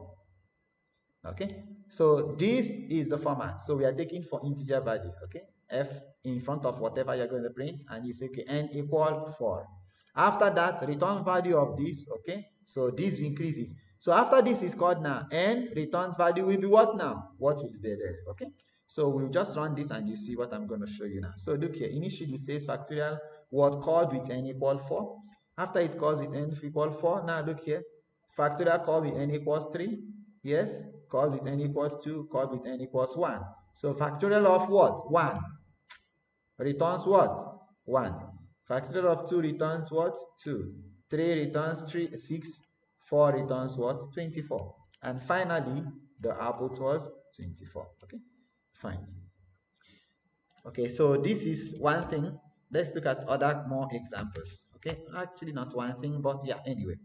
Okay, so this is the format. So we are taking for integer value. Okay, f in front of whatever you're going to print, and you say okay, n equal 4. After that, return value of this. Okay, so this increases. So after this is called now, n return value will be what now? What will be there? Okay, so we'll just run this and you see what I'm going to show you now. So look here, initially it says factorial what called with n equal 4. After it calls with n equal 4, now look here, factorial called with n equals 3. Yes, called with n equals 2, called with n equals 1. So factorial of what? 1 returns what? 1. Factorial of 2 returns what? 2. 3 returns 6. 4 returns what? 24. And finally, the output was 24. Okay, fine. Okay, so this is one thing. Let's look at other more examples. Okay, actually not one thing, but yeah, anyway.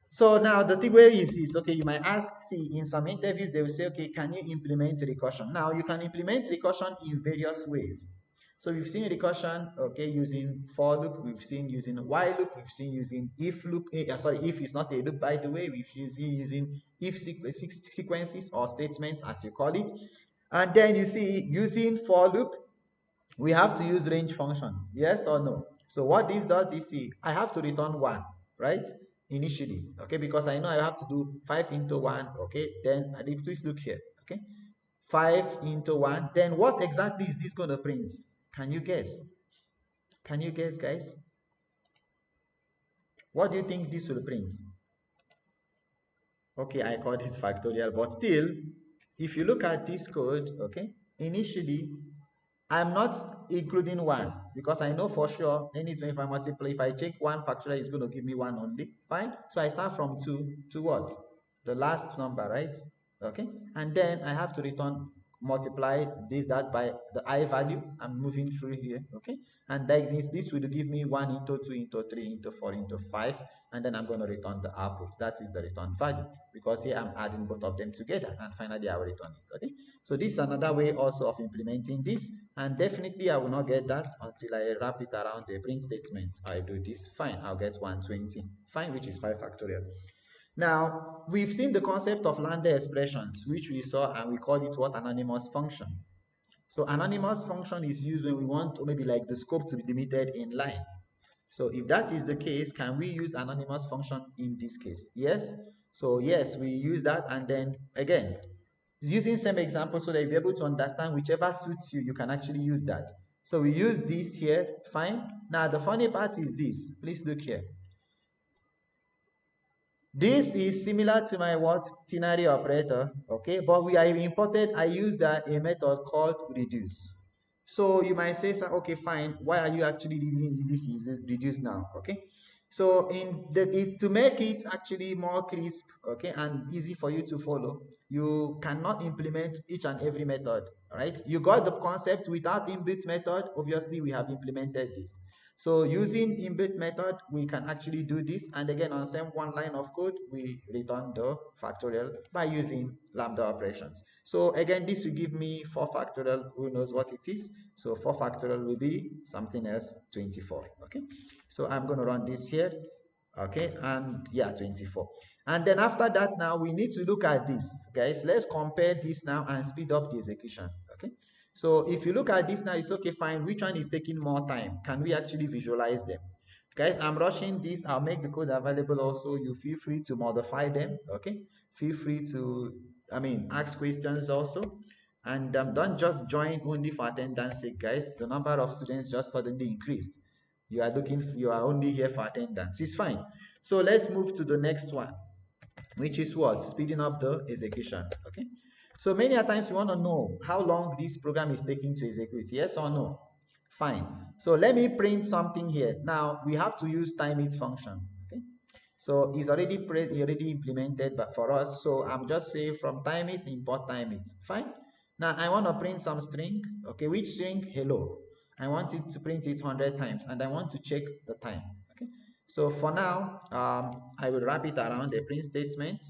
So now the thing where is okay, you might ask, see, in some interviews they will say, okay, can you implement recursion? Now you can implement recursion in various ways. So we've seen recursion, okay, using for loop, we've seen using while loop, we've seen using if loop, if it's not a loop, by the way, we've seen using if sequences or statements as you call it. And then you see using for loop, we have to use range function, yes or no? So what this does is, see, I have to return 1, right, initially, okay, because I know I have to do 5 into 1, okay, then please look here, okay, 5 into 1, then what exactly is this going to print? Can you guess? Can you guess, guys? What do you think this will print? Okay, I called it factorial, but still, if you look at this code, okay, initially, I'm not including one because I know for sure anytime if I multiply, if I check one factorial, it's going to give me one only. Fine. So I start from 2 to what? The last number, right? Okay. And then I have to return multiply that by the I value. I'm moving through here. Okay. And like this will give me 1 into 2 into 3 into 4 into 5. And then I'm going to return the output. That is the return value because here I'm adding both of them together and finally I will return it. Okay. So this is another way also of implementing this, and definitely I will not get that until I wrap it around the print statement. I do this, fine, I'll get 120, fine, which is 5 factorial. Now, we've seen the concept of lambda expressions, which we saw, and we call it what? Anonymous function. So anonymous function is used when we want to maybe like the scope to be limited in line. So if that is the case, can we use anonymous function in this case? Yes. So yes, we use that, and then again, using same example so that you'll be able to understand whichever suits you, you can actually use that. So we use this here, fine. Now the funny part is this, please look here. This is similar to my what? Ternary operator, okay? But we are imported, I used a method called reduce. So you might say, okay, fine, why are you actually using this reduce now, okay? So to make it actually more crisp, okay, and easy for you to follow, you cannot implement each and every method, right? You got the concept without inbuilt method, obviously we have implemented this. So using inbuilt method, we can actually do this. And again, on same one line of code, we return the factorial by using lambda operations. So again, this will give me 4 factorial, who knows what it is. So 4 factorial will be something else, 24, okay? So I'm going to run this here, okay? And yeah, 24. And then after that, now we need to look at this, guys. Let's compare this now and speed up the execution, okay? So if you look at this now, it's okay, fine. Which one is taking more time? Can we actually visualize them? Guys, I'm rushing this. I'll make the code available also. You feel free to modify them, okay? Feel free to, ask questions also. And don't just join only for attendance sake, guys. The number of students just suddenly increased. You are only here for attendance. It's fine. So let's move to the next one, which is what? Speeding up the execution, okay? So many a times you want to know how long this program is taking to execute, yes or no? Fine. So let me print something here. Now we have to use timeit function, okay? So it's already implemented, but for us, so I'm just saying from timeit import timeit, fine? Now I want to print some string, okay? Which string? Hello. I want it to print it 100 times, and I want to check the time, okay? So for now, I will wrap it around a print statement,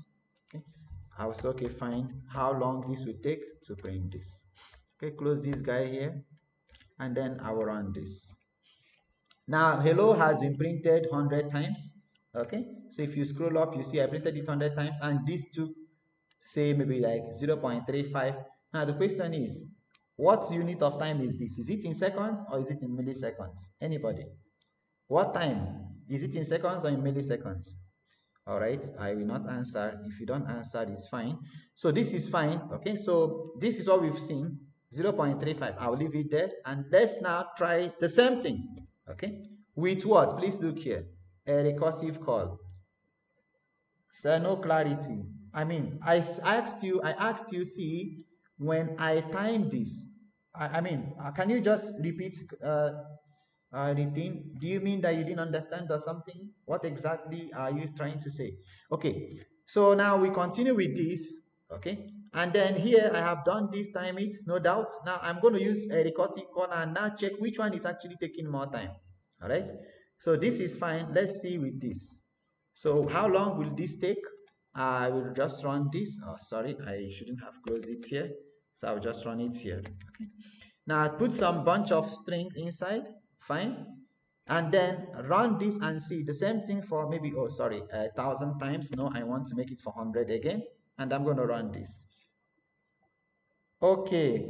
okay? I will say, okay, fine, how long this will take to print this. Okay, close this guy here, and then I will run this. Now, hello has been printed 100 times, okay? So if you scroll up, you see I printed it 100 times, and this took, say, maybe like 0.35. Now, the question is, what unit of time is this? Is it in seconds or is it in milliseconds? Anybody? What time? Is it in seconds or in milliseconds? All right, I will not answer. If you don't answer, it's fine. So this is fine, okay? So this is what we've seen, 0.35. I'll leave it there. And let's now try the same thing, okay? With what? Please look here. A recursive call. So no clarity. I asked you, see, when I time this, can you just repeat the thing? Do you mean that you didn't understand or something? What exactly are you trying to say? Okay, so now we continue with this, okay? And then here I have done this timeit, no doubt. Now I'm going to use a recursive call and now check which one is actually taking more time, all right? So this is fine. Let's see with this. So how long will this take? I will just run this. Oh, sorry, I shouldn't have closed it here. So I'll just run it here. Okay. Now I put some bunch of string inside. Fine. And then run this and see the same thing for maybe, 1,000 times. No, I want to make it for 100 again. And I'm going to run this. Okay,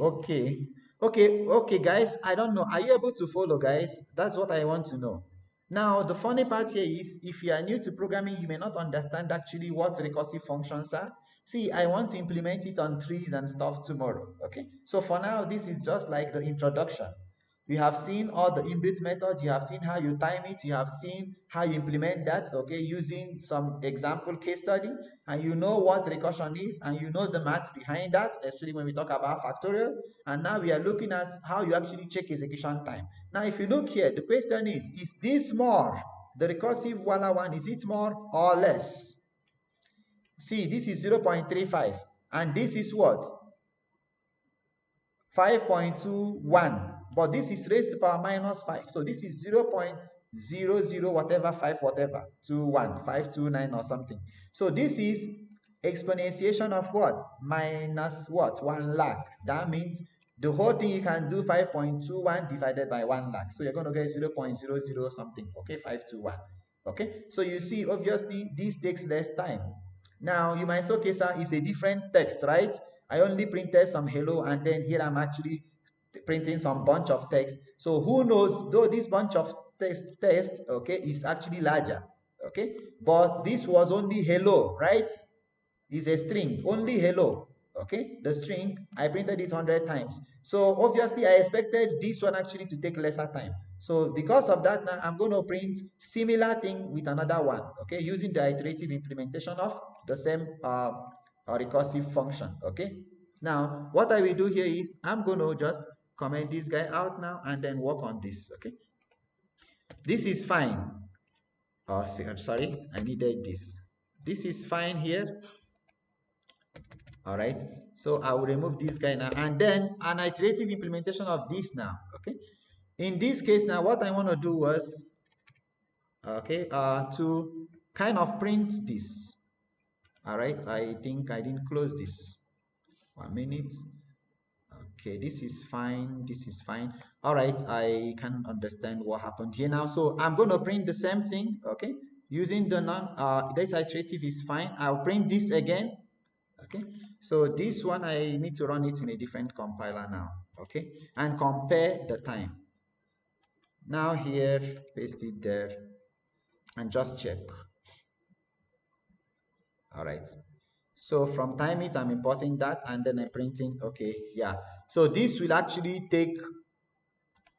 guys. I don't know. Are you able to follow, guys? That's what I want to know. Now, the funny part here is if you are new to programming, you may not understand actually what recursive functions are. See, I want to implement it on trees and stuff tomorrow, okay? So for now, this is just like the introduction. You have seen all the inbuilt methods. You have seen how you time it. You have seen how you implement that, okay, using some example case study. And you know what recursion is, and you know the maths behind that, especially when we talk about factorial. And now we are looking at how you actually check execution time. Now, if you look here, the question is this more? The recursive Wala one, is it more or less? See, this is 0.35, and this is what? 5.21, but this is raised to power minus 5. So this is 0.00 whatever 5 whatever 21 529 or something. So this is exponentiation of what? Minus what? 1 lakh. That means the whole thing you can do 5.21 divided by 1 lakh. So you're going to get 0.00 something. Okay, 521. Okay, so you see, obviously this takes less time. Now you might say, okay, sir, it's a different text, right? I only printed some hello, and then here I'm actually printing some bunch of text. So who knows, though this bunch of text, okay, is actually larger, okay? But this was only hello, right? Is a string, only hello, okay? The string, I printed it 100 times. So obviously I expected this one actually to take lesser time. So because of that, now I'm going to print similar thing with another one, okay? Using the iterative implementation of the same recursive function, okay? Now, what I will do here is I'm going to just comment this guy out now and then work on this, okay? This is fine. Oh, sorry, I needed this. This is fine here. All right, so I will remove this guy now, and then an iterative implementation of this now, okay? In this case now, what I want to do was, okay, to kind of print this. All right, I think I didn't close this. 1 minute. Okay, this is fine, this is fine. All right, I can understand what happened here now. So I'm going to print the same thing, okay? Using the this iterative is fine. I'll print this again, okay? So this one, I need to run it in a different compiler now, okay? And compare the time. Now here, paste it there, and just check. All right. So from timeit, I'm importing that, and then I'm printing, okay, yeah. So this will actually take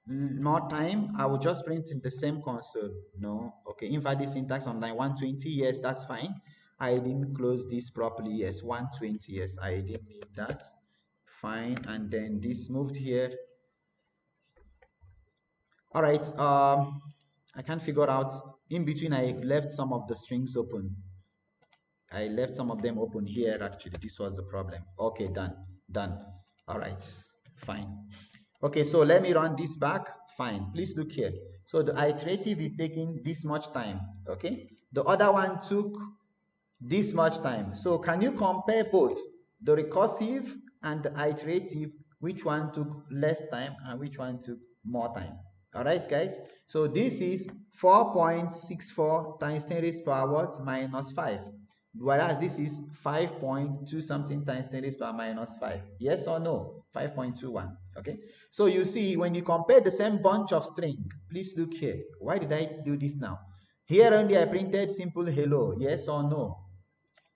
more time. I will just print in the same console. No, okay, invalid syntax on line 120. Yes, that's fine. I didn't close this properly. Yes, 120. Yes, I didn't need that. Fine. And then this moved here. All right. I can't figure out. In between, I left some of the strings open. I left some of them open here. Actually, this was the problem. Okay, done. All right, fine. Okay, so let me run this back. Fine, please look here. So the iterative is taking this much time, okay? The other one took this much time. So can you compare both the recursive and the iterative? Which one took less time and which one took more time? All right, guys. So this is 4.64 times 10 raised to power what? Minus 5. Whereas this is 5.2 something times 10 raised to power minus 5. Yes or no? 5.21. Okay. So you see, when you compare the same bunch of string, please look here. Why did I do this now? Here only I printed simple hello. Yes or no?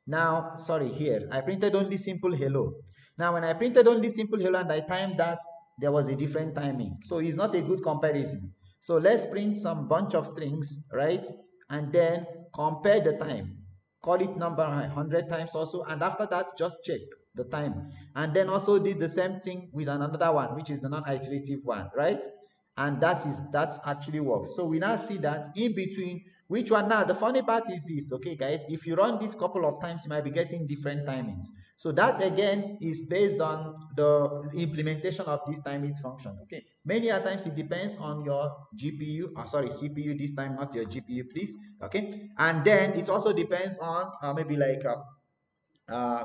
Now, sorry, here I printed only simple hello. Now, when I printed only simple hello and I timed that, there was a different timing. So it's not a good comparison. So let's print some bunch of strings, right? And then compare the time. Call it number 100 times also. And after that, just check the time. And then also did the same thing with another one, which is the non-iterative one, right? And that actually works. So we now see that in between, which one now? The funny part is this, okay, guys? If you run this couple of times, you might be getting different timings. So that again is based on the implementation of this timeit function. Okay, many a times it depends on your GPU, sorry, CPU this time, not your GPU, please. Okay, and then it also depends on maybe like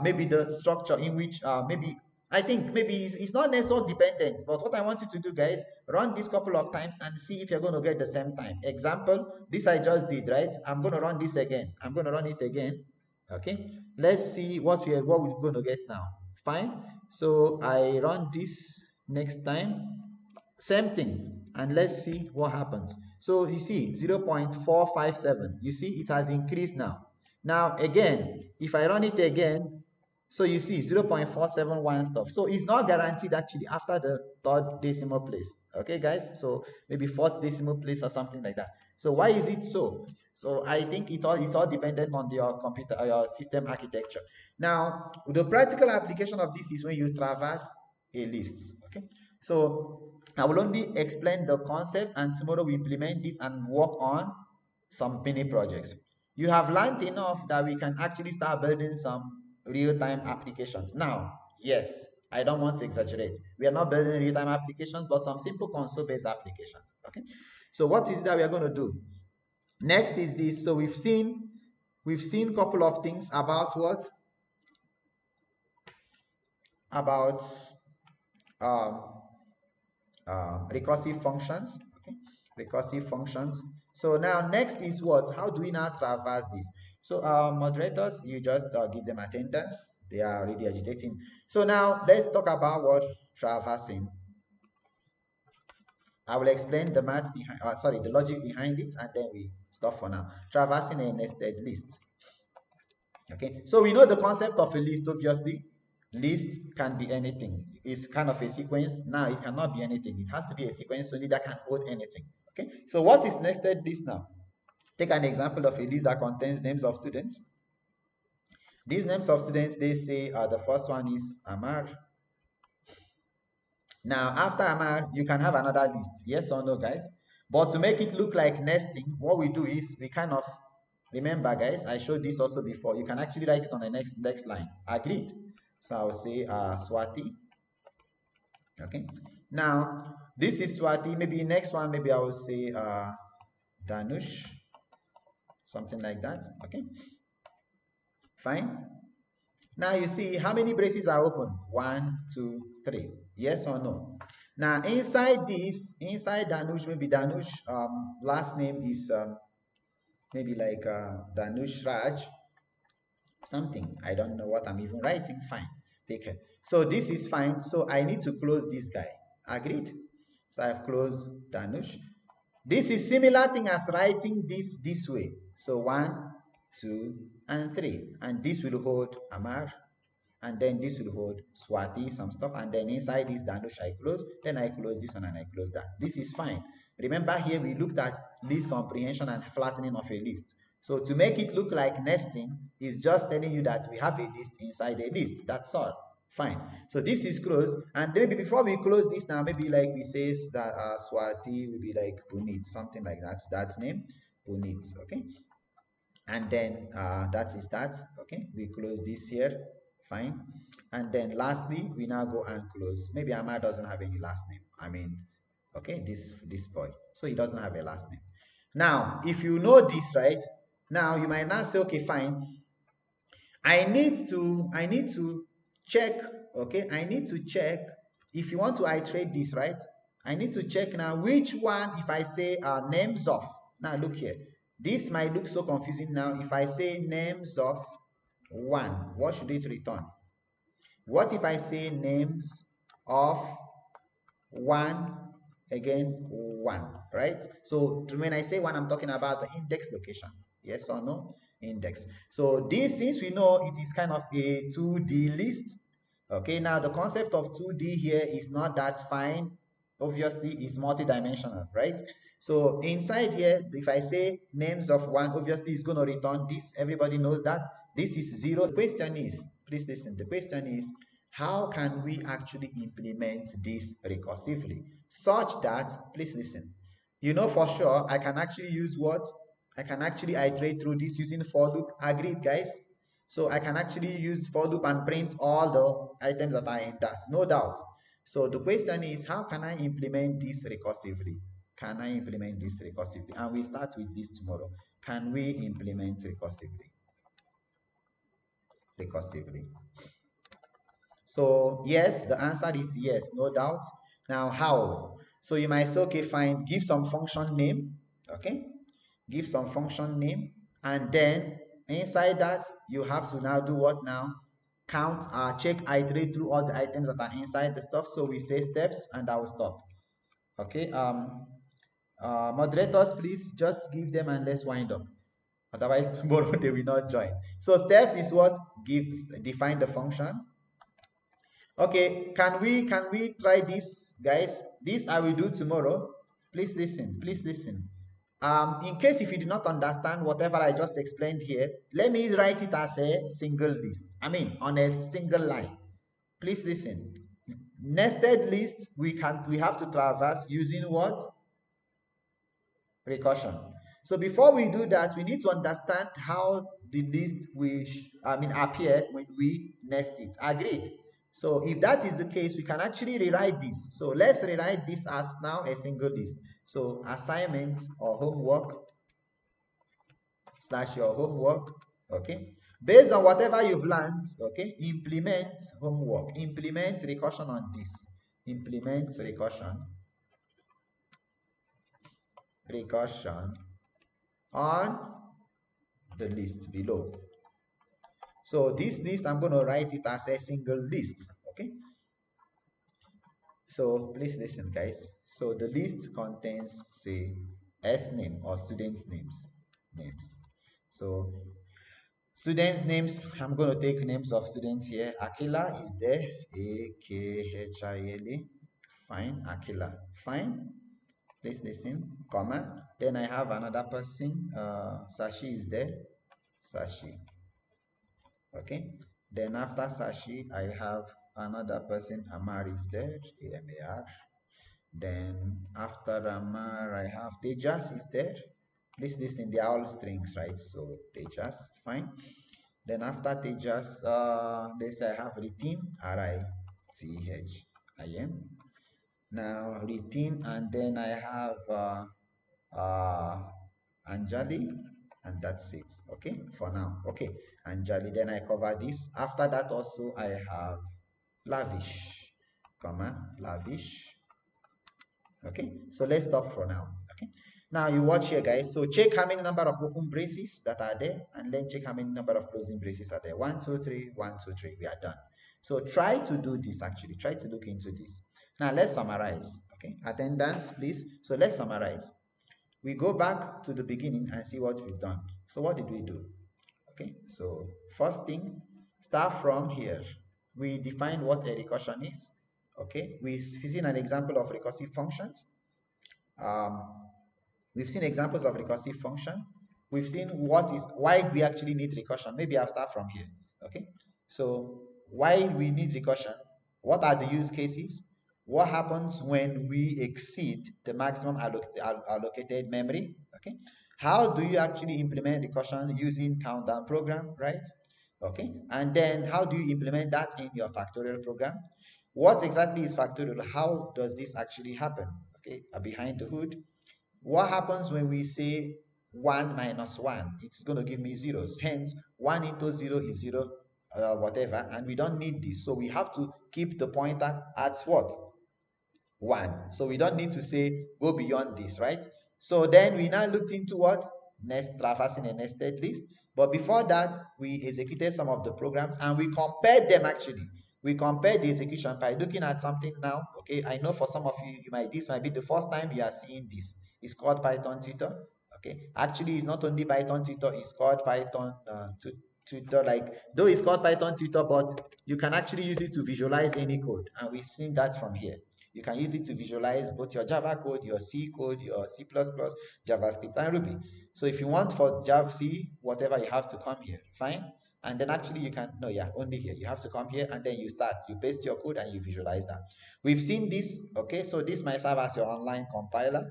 maybe the structure in which maybe I think maybe it's not necessarily dependent, but what I want you to do, guys, run this couple of times and see if you're going to get the same time. Example, this I just did, right? I'm going to run this again. I'm going to run it again. Okay, let's see what we're going to get now. Fine. So I run this next time, same thing, and let's see what happens. So you see 0.457. You see it has increased now. Now again, if I run it again, So you see 0.471 stuff. So it's not guaranteed actually after the third decimal place. Okay, guys? So maybe fourth decimal place or something like that. So why is it so? So I think it's all dependent on your computer or your system architecture. Now, the practical application of this is when you traverse a list. Okay. So I will only explain the concept, and tomorrow we implement this and work on some mini projects. You have learned enough that we can actually start building some real-time applications. Now, yes, I don't want to exaggerate. We are not building real-time applications, but some simple console-based applications. Okay. So what is that we are going to do? Next is this. So we've seen a couple of things about what? About um, recursive functions. Okay, recursive functions. So now next is what? How do we now traverse this? So moderators, you just give them attendance. They are already agitating. So now let's talk about what traversing. I will explain the math behind, sorry, the logic behind it, and then we stop for now. Traversing a nested list. Okay, so we know the concept of a list, obviously. List can be anything. It's kind of a sequence. Now it cannot be anything. It has to be a sequence only that can hold anything. Okay, so what is nested list now? Take an example of a list that contains names of students. These names of students, they say the first one is Amar. Now, after Amar, you can have another list. Yes or no, guys? But to make it look like nesting, what we do is we kind of, remember, guys, I showed this also before. You can actually write it on the next line. Agreed? So I'll say Swati. Okay. Now, this is Swati. Maybe next one, maybe I will say Danush. Something like that. Okay. Fine. Now you see how many braces are open? 1, 2, 3. Yes or no? Now inside this, inside Danush, maybe Danush last name is maybe like Danush Raj something. I don't know what I'm even writing. Fine. Take it. So this is fine. So I need to close this guy. Agreed? So I've closed Danush. This is similar thing as writing this way. So 1, 2, and 3. And this will hold Amar. And then this will hold Swati, some stuff. And then inside this Danush I close. Then I close this one and I close that. This is fine. Remember here we looked at list comprehension and flattening of a list. So to make it look like nesting is just telling you that we have a list inside a list. That's all. Fine. So this is closed. And maybe before we close this now, maybe like we say that Swati will be like Punit, something like that. That's name, Punit. Okay. And then that is that. Okay. We close this here. Fine. And then lastly, we now go and close. Maybe Amar doesn't have any last name. I mean, okay, this boy. So he doesn't have a last name. Now, if you know this, right? Now you might not say, okay, fine. I need to check, okay? I need to check if you want to iterate this, right? I need to check now which one, if I say names of. Now look here. This might look so confusing now. If I say names of 1, what should it return? What if I say names of 1 again 1, right? So when I say 1, I'm talking about the index location. Yes or no? Index. So this, since we know it is kind of a 2D list, okay, now the concept of 2D here is not that fine. Obviously it's multidimensional, right? So inside here, if I say names of 1, obviously it's going to return this. Everybody knows that this is 0. The question is, please listen, the question is, how can we actually implement this recursively such that, please listen, you know for sure I can actually use what? I can actually iterate through this using for loop. Agreed, guys? So I can actually use for loop and print all the items that are in that, no doubt. So the question is, how can I implement this recursively? Can I implement this recursively? And we start with this tomorrow. Can we implement recursively? Recursively. So yes, the answer is yes, no doubt. Now how? So you might say, okay, fine, give some function name, okay? Give some function name, and then inside that, you have to now do what now? Count, check, iterate through all the items that are inside the stuff. So we say steps, and I will stop. Okay, moderators, please just give them and let's wind up. Otherwise, tomorrow they will not join. So steps is what gives define the function. Okay, can we try this, guys? This I will do tomorrow. Please listen. Please listen. In case if you do not understand whatever I just explained here, let me write it as a single list. I mean, on a single line. Please listen. Nested list we have to traverse using what? Recursion. So before we do that, we need to understand how the list will appear when we nest it. Agreed? So if that is the case, we can actually rewrite this. So let's rewrite this as now a single list. So assignment or homework slash your homework, okay? Based on whatever you've learned, okay, implement homework, implement recursion on this, implement recursion on the list below. So this list, I'm going to write it as a single list, okay? So please listen, guys. So the list contains, say, S name or students' names. So students' names, I'm going to take names of students here. Akila is there, Akhila. Fine, Akila. Fine. Please listen, comma. Then I have another person, Sashi is there, Sashi. Okay, then after Sashi I have another person, Amar is there, Amar. Then after Amar I have Tejas is there. Please listen, they are all strings, right? So Tejas, fine. Then after Tejas, this I have Ritin, Rithin. Now Ritin, and then I have Anjali, and that's it. Okay, for now. Okay, Anjali. Then I cover this. After that, also I have Lavish, Lavish. Okay, so let's stop for now. Okay, now you watch here, guys. So check how many number of open braces that are there, and then check how many number of closing braces are there. 1, 2, 3, 1, 2, 3. We are done. So try to do this actually. Try to look into this. Now let's summarize. Okay, attendance, please. So let's summarize. We go back to the beginning and see what we've done. So what did we do? Okay, so first thing, start from here. We define what a recursion is. Okay, we've seen an example of recursive functions. We've seen examples of recursive function. We've seen why we actually need recursion. Maybe I'll start from here. Okay, so why we need recursion? What are the use cases? What happens when we exceed the maximum allocated memory? Okay, how do you actually implement recursion using countdown program, right? Okay, and then how do you implement that in your factorial program? What exactly is factorial? How does this actually happen? Okay, behind the hood. What happens when we say 1 minus 1? It's going to give me zeros. Hence, 1 into 0 is 0, whatever, and we don't need this. So we have to keep the pointer at what? 1. So we don't need to say go beyond this, right? So then we now looked into what? Traversing a nested list. But before that, we executed some of the programs and we compared them actually. We compared the execution by looking at something now. Okay, I know for some of you, this might be the first time you are seeing this. It's called Python tutor. Okay, actually, it's not only Python tutor, it's called Python tutor. Like, though it's called Python tutor, but you can actually use it to visualize any code. And we've seen that from here. You can use it to visualize both your Java code, your C code, your C++, JavaScript, and Ruby. So if you want for Java C, whatever, you have to come here. Fine. And then actually you can, no, yeah, only here. You have to come here and then you start. You paste your code and you visualize that. We've seen this, okay? So this might serve as your online compiler.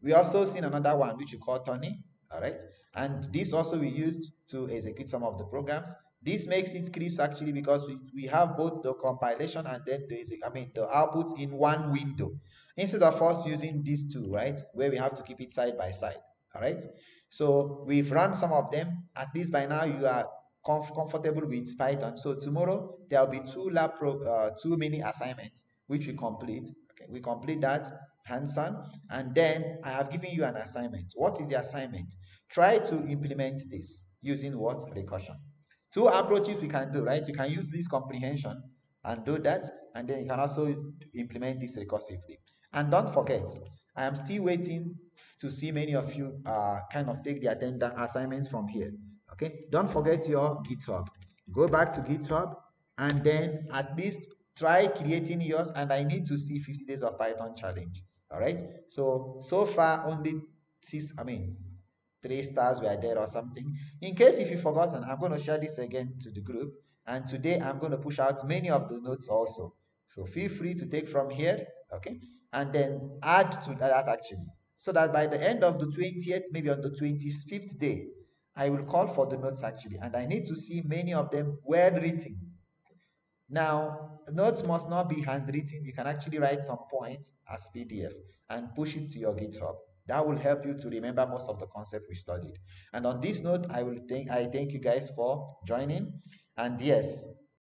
We also seen another one which we call Tony, all right? And this also we used to execute some of the programs. This makes it crisp actually because we have both the compilation and then the output in one window instead of us using these two, right? Where we have to keep it side by side, all right? So we've run some of them. At least by now you are comfortable with Python. So tomorrow there will be two mini assignments which we complete. Okay, we complete that hands-on, and then I have given you an assignment. What is the assignment? Try to implement this using what? Recursion. Two approaches we can do, right? You can use this comprehension and do that, and then you can also implement this recursively. And don't forget, I am still waiting to see many of you kind of take the attendance assignments from here. Okay, don't forget your GitHub. Go back to GitHub and then at least try creating yours. And I need to see 50 days of Python challenge. All right. So far only six. I mean, 3 stars were there or something. In case if you've forgotten, I'm going to share this again to the group. And today I'm going to push out many of the notes also. So feel free to take from here, okay? And then add to that actually. So that by the end of the 20th, maybe on the 25th day, I will call for the notes actually. And I need to see many of them well written. Now, notes must not be handwritten. You can actually write some points as PDF and push it to your GitHub. That will help you to remember most of the concept we studied. And on this note, I thank you guys for joining. And yes,